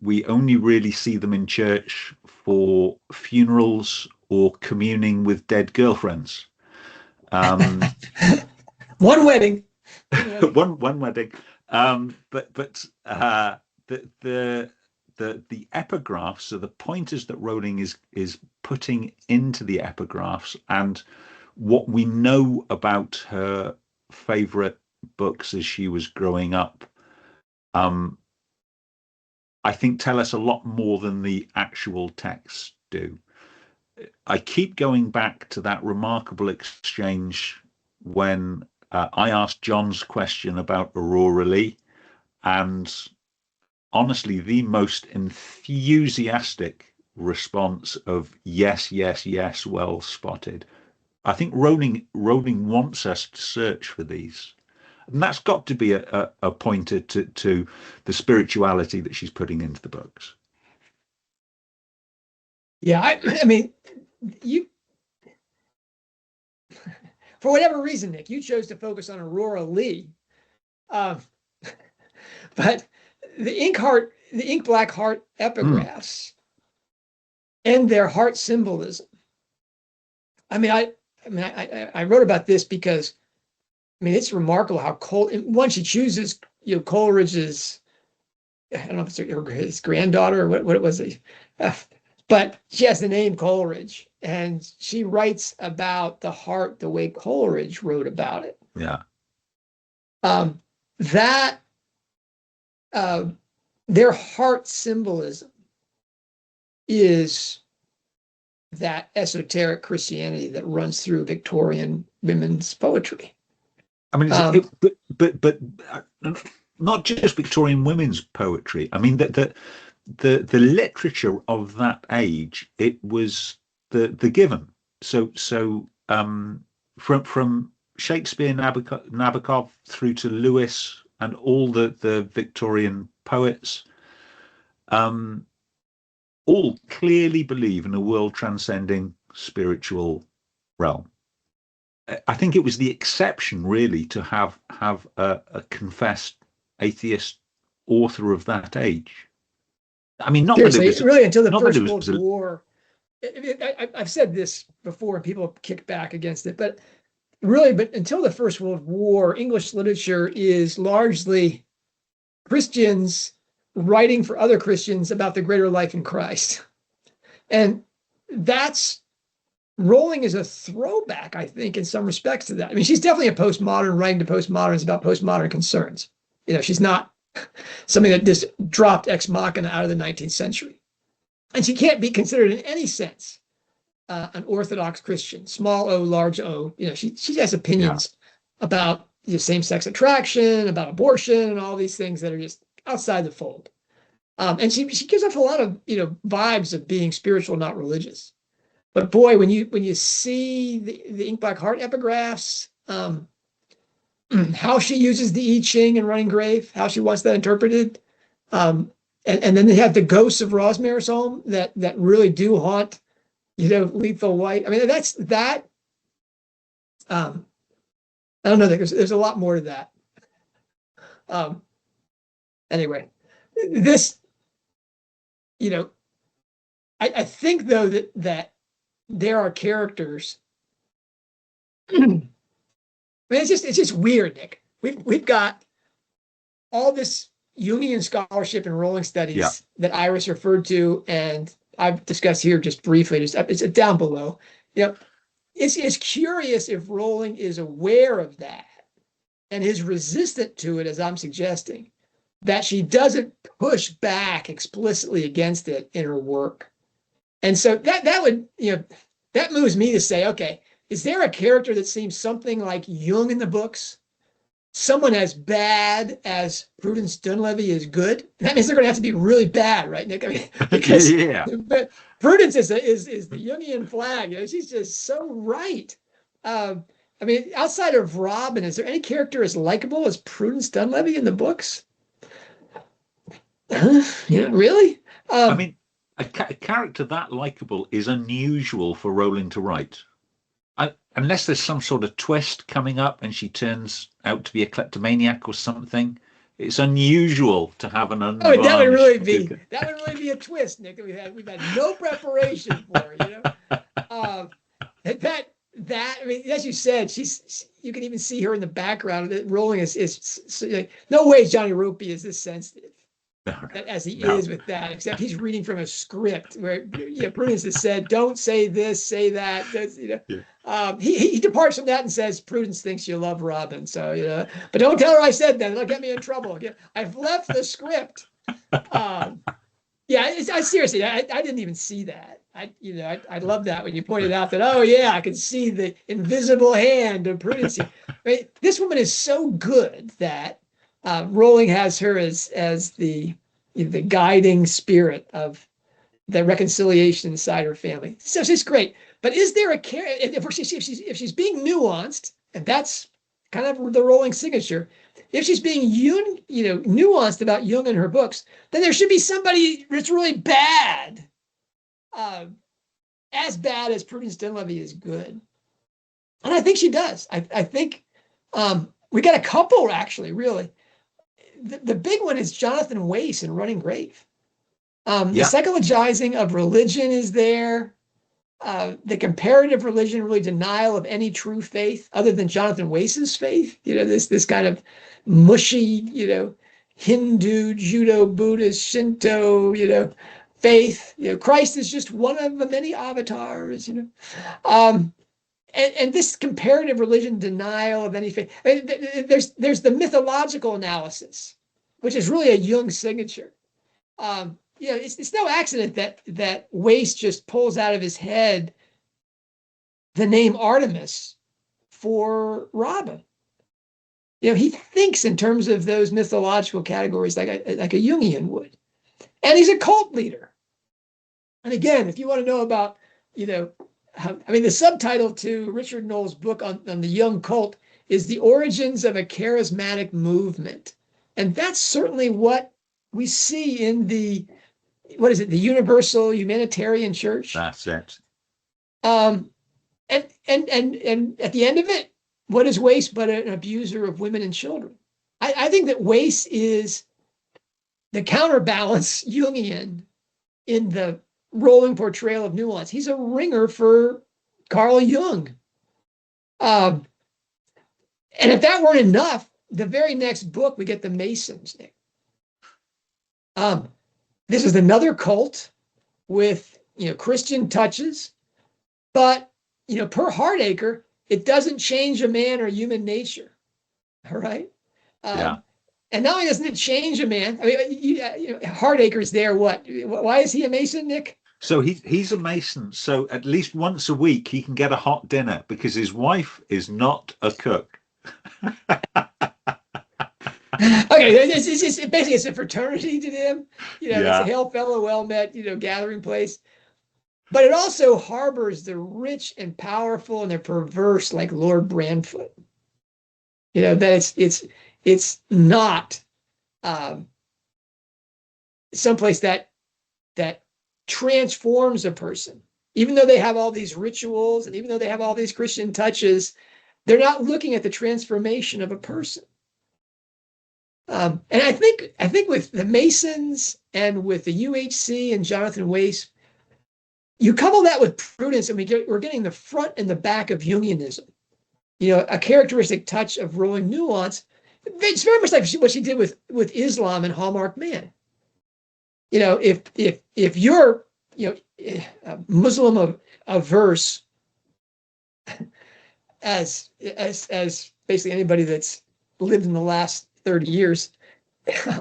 We only really see them in church for funerals or communing with dead girlfriends. One wedding. one wedding. But the epigraphs, so the pointers that Rowling is putting into the epigraphs, and what we know about her favorite books as she was growing up, I think tell us a lot more than the actual texts do. I keep going back to that remarkable exchange when I asked John's question about Aurora Leigh, and honestly, the most enthusiastic response of yes, yes, yes, well spotted. I think Rowling wants us to search for these. And that's got to be a pointer to the spirituality that she's putting into the books. Yeah, I mean, you, for whatever reason, Nick, you chose to focus on Aurora Leigh. But the ink black heart epigraphs and their heart symbolism. I wrote about this because, it's remarkable how she chooses, Coleridge's I don't know if it's his granddaughter or what it was. But she has the name Coleridge, and she writes about the heart the way Coleridge wrote about it. Yeah. That their heart symbolism is that esoteric Christianity that runs through Victorian women's poetry. I mean, but not just Victorian women's poetry. I mean, the literature of that age, it was the given. So from Shakespeare, Nabokov through to Lewis and all the Victorian poets, all clearly believe in a world transcending spiritual realm. I think it was the exception, really, to have a confessed atheist author of that age. I mean, not that it was really until the First World War. I've said this before, and people kick back against it, but until the First World War, English literature is largely Christians writing for other Christians about the greater life in Christ, and that's. Rowling is a throwback, I think, in some respects to that. I mean, she's definitely a postmodern, writing to postmoderns about postmodern concerns. She's not something that just dropped ex machina out of the 19th century. And she can't be considered in any sense an Orthodox Christian, small o, large o. She has opinions about same-sex attraction, about abortion, and all these things that are just outside the fold. And she gives off a lot of vibes of being spiritual, not religious. But boy, when you see the Ink Black Heart epigraphs, how she uses the I Ching and Running Grave, how she wants that interpreted, and then they have the ghosts of Rosmare's home that really do haunt, Lethal White. I mean, that's that. I don't know. There's a lot more to that. Anyway, this, I think though that there are characters. I mean, it's just weird, Nick. We've got all this Jungian scholarship and Rowling studies that Iris referred to, and I've discussed here just briefly. It's down below. It's curious if Rowling is aware of that and is resistant to it, as I'm suggesting, that she doesn't push back explicitly against it in her work. And so that would, that moves me to say, okay, is there a character that seems something like Jung in the books? Someone as bad as Prudence Dunleavy is good? That means they're going to have to be really bad, right, Nick? I mean, because but Prudence is the Jungian flag. She's just so right. I mean, outside of Robin, is there any character as likable as Prudence Dunleavy in the books? Really? I mean, a character that likable is unusual for Rowling to write. Unless there's some sort of twist coming up and she turns out to be a kleptomaniac or something, it's unusual to have an unvarnished... Oh, that would really be a twist, Nick. We've had no preparation for it. I mean, as you said, you can even see her in the background. Rowling is like, no way Johnny Ropey is this sensitive. As he is with that, except he's reading from a script where Prudence has said, "Don't say this, say that." He departs from that and says, "Prudence thinks you love Robin, so but don't tell her I said that; it'll get me in trouble." I've left the script. I seriously, I didn't even see that. I love that when you pointed out that. Oh yeah, I can see the invisible hand of Prudence. I mean, this woman is so good that. Rowling has her as the guiding spirit of the reconciliation inside her family. So she's great. But is there a character, if she's being nuanced, and that's kind of the Rowling signature, if she's being nuanced about Jung in her books, then there should be somebody that's really bad, as bad as Prudence Dunleavy is good. And I think she does. I think we got a couple, actually, really. The big one is Jonathan Wace in Running Grave. The psychologizing of religion is there. The comparative religion, really denial of any true faith other than Jonathan Wace's faith. This kind of mushy, Hindu, Judo, Buddhist, Shinto, faith. Christ is just one of the many avatars. And this comparative religion denial of any faith. I mean, there's the mythological analysis, which is really a Jung signature. It's no accident that Wace just pulls out of his head the name Artemis for Robin. He thinks in terms of those mythological categories like a Jungian would. And he's a cult leader. And again, if you want to know about, the subtitle to Richard Knoll's book on the Jung cult is The Origins of a Charismatic Movement. And that's certainly what we see in the Universal Humanitarian Church. That's it. And at the end of it, what is Wace but an abuser of women and children? I think that Wace is the counterbalance Jungian in the Rowling portrayal of nuance. He's a ringer for Carl Jung. And if that weren't enough, the very next book, we get the Masons. This is another cult with, Christian touches, but, per Hardacre, it doesn't change a man or human nature. All right. Yeah. And not only doesn't it change a man, Hardacre's there. What? Why is he a Mason, Nick? So he's a Mason. So at least once a week he can get a hot dinner because his wife is not a cook. Okay, it's a fraternity to them. It's a hail fellow, well met, gathering place. But it also harbors the rich and powerful and the perverse, like Lord Brandfoot. That it's not someplace that transforms a person. Even though they have all these rituals and even though they have all these Christian touches, they're not looking at the transformation of a person. And I think with the Masons and with the UHC and Jonathan Wace, you couple that with prudence, and we're getting the front and the back of Jungianism. A characteristic touch of Rowling nuance. It's very much like what she did with Islam and Hallmarked Man. If you're a Muslim averse, as basically anybody that's lived in the last 30 years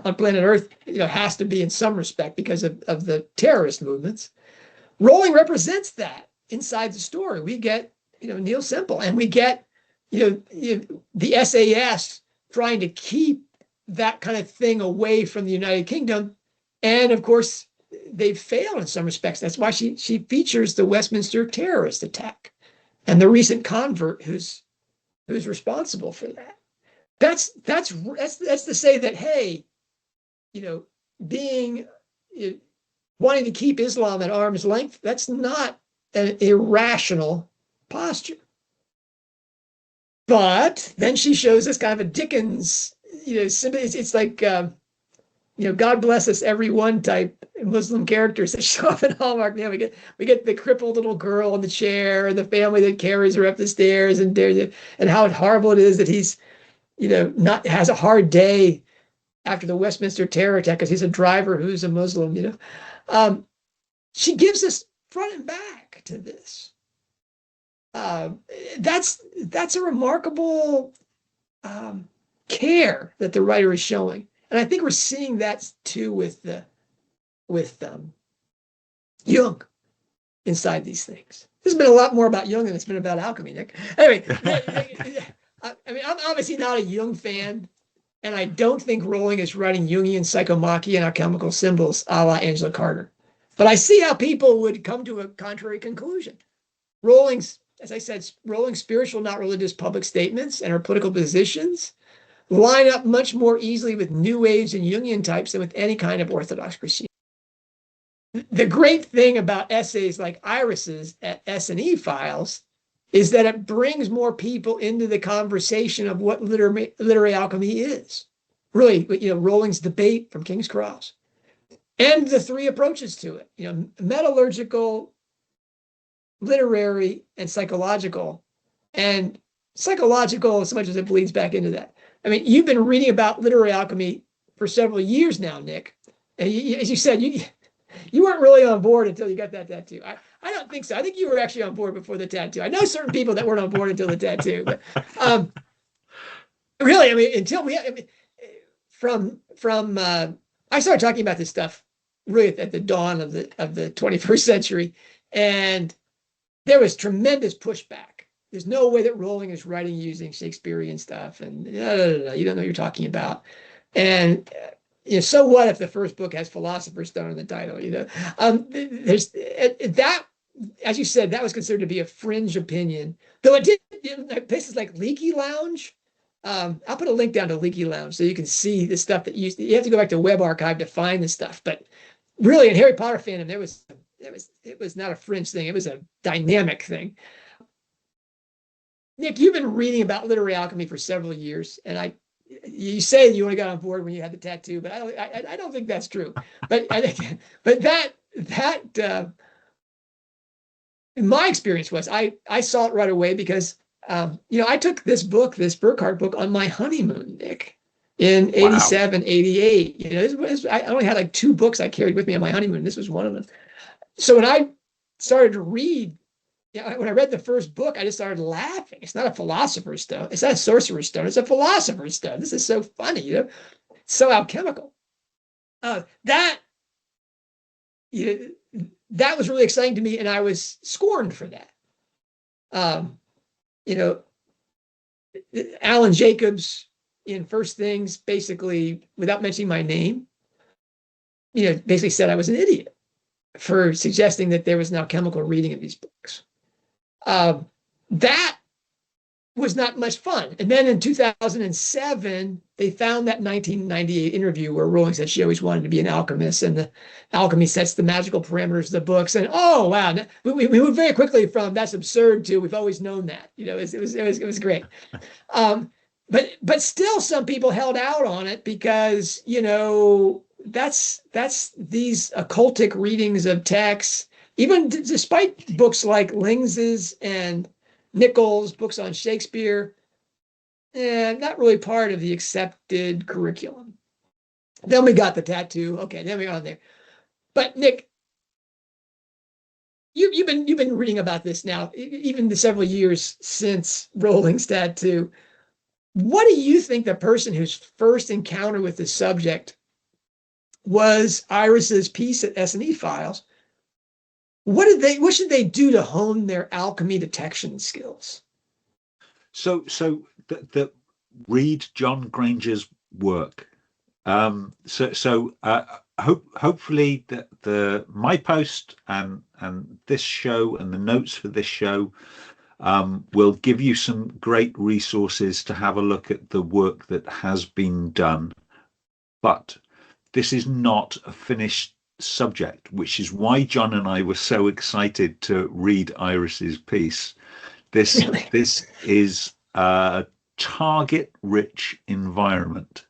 on planet Earth, has to be in some respect because of the terrorist movements. Rowling represents that inside the story. We get, Neil Semple, and we get, the SAS trying to keep that kind of thing away from the United Kingdom. And of course, they've failed in some respects. That's why she features the Westminster terrorist attack and the recent convert who's responsible for that. That's to say that, hey, wanting to keep Islam at arm's length, that's not an irrational posture. But then she shows us kind of a Dickens, it's like, God bless us everyone type Muslim characters that show up in Hallmark. We get the crippled little girl in the chair and the family that carries her up the stairs and how horrible it is that he's, has a hard day after the Westminster terror attack because he's a driver who's a Muslim, She gives us front and back to this. That's a remarkable care that the writer is showing, and I think we're seeing that too with Jung inside these things. This has been a lot more about Jung than it's been about alchemy, Nick. Anyway, I'm obviously not a Jung fan, and I don't think Rowling is writing Jungian psychomachy and alchemical symbols a la Angela Carter. But I see how people would come to a contrary conclusion. Rowling's, as I said, Rowling's spiritual, not religious public statements and her political positions line up much more easily with New Age and Jungian types than with any kind of Orthodox Christianity. The great thing about essays like Iris's at S&E Files is that it brings more people into the conversation of what literary alchemy is. Really, Rowling's debate from King's Cross. And the three approaches to it, metallurgical, literary, and psychological. And psychological, as much as it bleeds back into that. I mean, you've been reading about literary alchemy for several years now, Nick. And as you said, you weren't really on board until you got that tattoo. I don't think so. I think you were actually on board before the tattoo. I know certain people that weren't on board until the tattoo, but really, I mean, until we, I mean, from I started talking about this stuff really at the dawn of the 21st century, and there was tremendous pushback. There's no way that Rowling is writing using Shakespearean stuff, and you don't know what you're talking about. And so what if the first book has Philosopher's Stone in the title? There's that, as you said, that was considered to be a fringe opinion, though it did. Places like Leaky Lounge. I'll put a link down to Leaky Lounge so you can see the stuff that you have to go back to Web Archive to find the stuff. But really, in Harry Potter fandom, it was not a fringe thing. It was a dynamic thing. Nick, you've been reading about literary alchemy for several years, and you say you only got on board when you had the tattoo, but I don't think that's true. But that in my experience was I saw it right away because I took this Burkhardt book on my honeymoon, Nick, in 87, 88. I only had like 2 books I carried with me on my honeymoon. This was one of them. So when I started to read, when I read the first book, I just started laughing. It's not a philosopher's stone. It's not a sorcerer's stone. It's a philosopher's stone. This is so funny, It's so alchemical. That was really exciting to me, and I was scorned for that. Alan Jacobs in First Things, basically, without mentioning my name, basically said I was an idiot for suggesting that there was an alchemical reading of these books. That was not much fun. And then in 2007, they found that 1998 interview where Rowling said she always wanted to be an alchemist, and the alchemy sets the magical parameters of the books. And oh wow, we moved very quickly from that's absurd to we've always known that. It was great. But still, some people held out on it because that's these occultic readings of texts. Even despite books like Lings's and Nichols' books on Shakespeare, not really part of the accepted curriculum. Then we got the tattoo. Okay, then we got on there. But Nick, you've been reading about this now, even the several years since Rowling's tattoo. What do you think the person whose first encounter with the subject was Iris's piece at S&E Files? What should they do to hone their alchemy detection skills? So read John Granger's work. Hopefully my post and this show and the notes for this show will give you some great resources to have a look at the work that has been done. But this is not a finished subject, which is why John and I were so excited to read Iris's piece. This is a target-rich environment.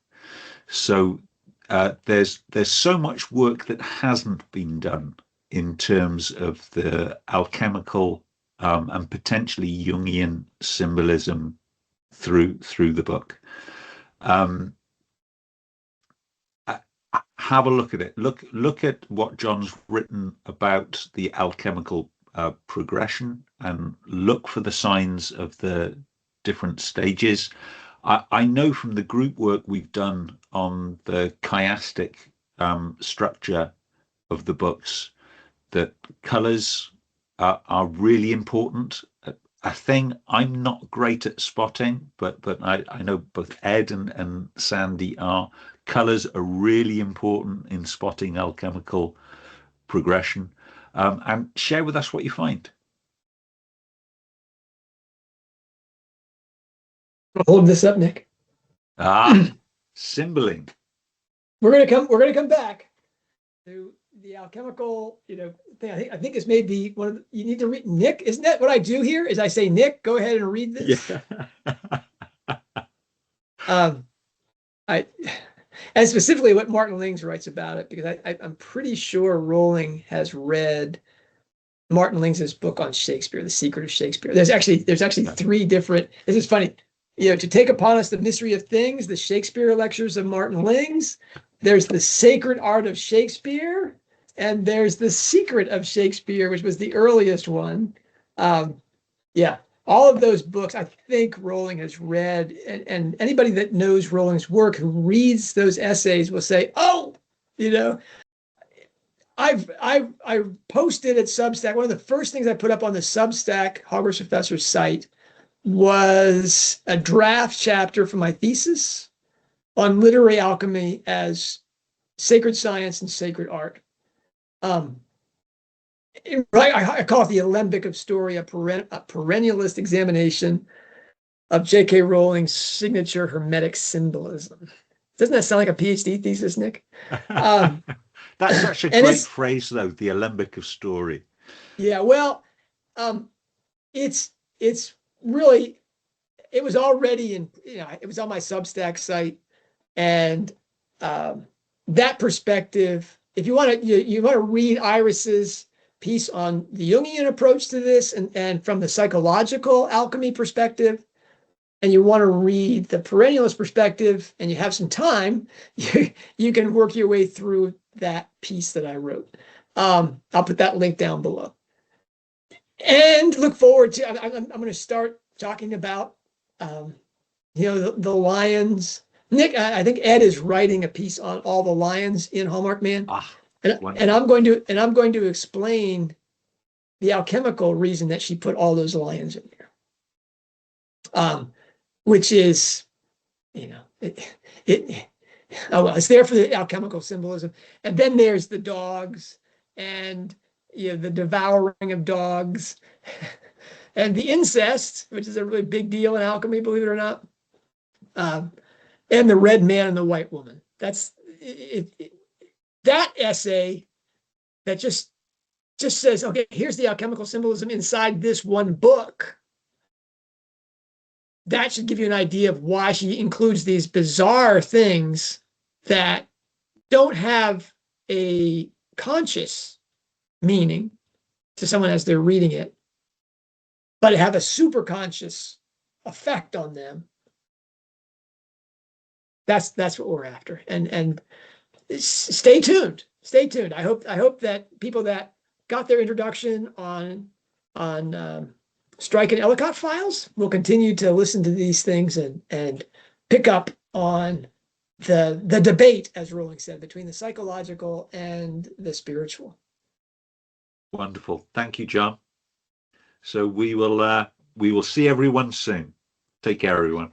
So there's so much work that hasn't been done in terms of the alchemical and potentially Jungian symbolism through the book. Have a look at it. Look at what John's written about the alchemical progression, and look for the signs of the different stages. I know from the group work we've done on the chiastic structure of the books that colors are really important. A thing I'm not great at spotting, but I know both Ed and Sandy are. Colors are really important in spotting alchemical progression. And share with us what you find. Hold this up, Nick. Symboling. We're gonna come back to the alchemical, thing. I think this may be one of you need to read. Nick, isn't that what I do here? Is I say, Nick, go ahead and read this. Yeah. And specifically what Martin Lings writes about it, because I'm pretty sure Rowling has read Martin Lings's book on Shakespeare, The Secret of Shakespeare. There's actually 3 different. This is funny. To take upon us the mystery of things, the Shakespeare lectures of Martin Lings. There's the Sacred Art of Shakespeare, and there's the Secret of Shakespeare, which was the earliest one. Yeah, all of those books I think Rowling has read, and anybody that knows Rowling's work who reads those essays will say, "Oh, I posted at Substack. One of the first things I put up on the Substack Hogwarts Professor site was a draft chapter for my thesis on literary alchemy as sacred science and sacred art. I call it the alembic of story, a perennialist examination of J.K. Rowling's signature hermetic symbolism. Doesn't that sound like a PhD thesis, Nick? That's such a great phrase, though, the alembic of story. Yeah, well, it's really, it was already it was on my Substack site, and that perspective, if you want to read Iris's piece on the Jungian approach to this, and from the psychological alchemy perspective, and you want to read the perennialist perspective, and you have some time, you can work your way through that piece that I wrote. I'll put that link down below. And look forward to, I'm going to start talking about, the lions. Nick, I think Ed is writing a piece on all the lions in Hallmarked Man. And I'm going to explain the alchemical reason that she put all those lions in there. Which is, it's there for the alchemical symbolism. And then there's the dogs, and the devouring of dogs, and the incest, which is a really big deal in alchemy, believe it or not. And the red man and the white woman. That's that essay that just says, okay, here's the alchemical symbolism inside this one book. That should give you an idea of why she includes these bizarre things that don't have a conscious meaning to someone as they're reading it, but have a super conscious effect on them. That's what we're after. And stay tuned. Stay tuned. I hope that people that got their introduction on Strike and Ellicott files will continue to listen to these things and pick up on the debate, as Rowling said, between the psychological and the spiritual. Wonderful. Thank you, John. So we will see everyone soon. Take care, everyone.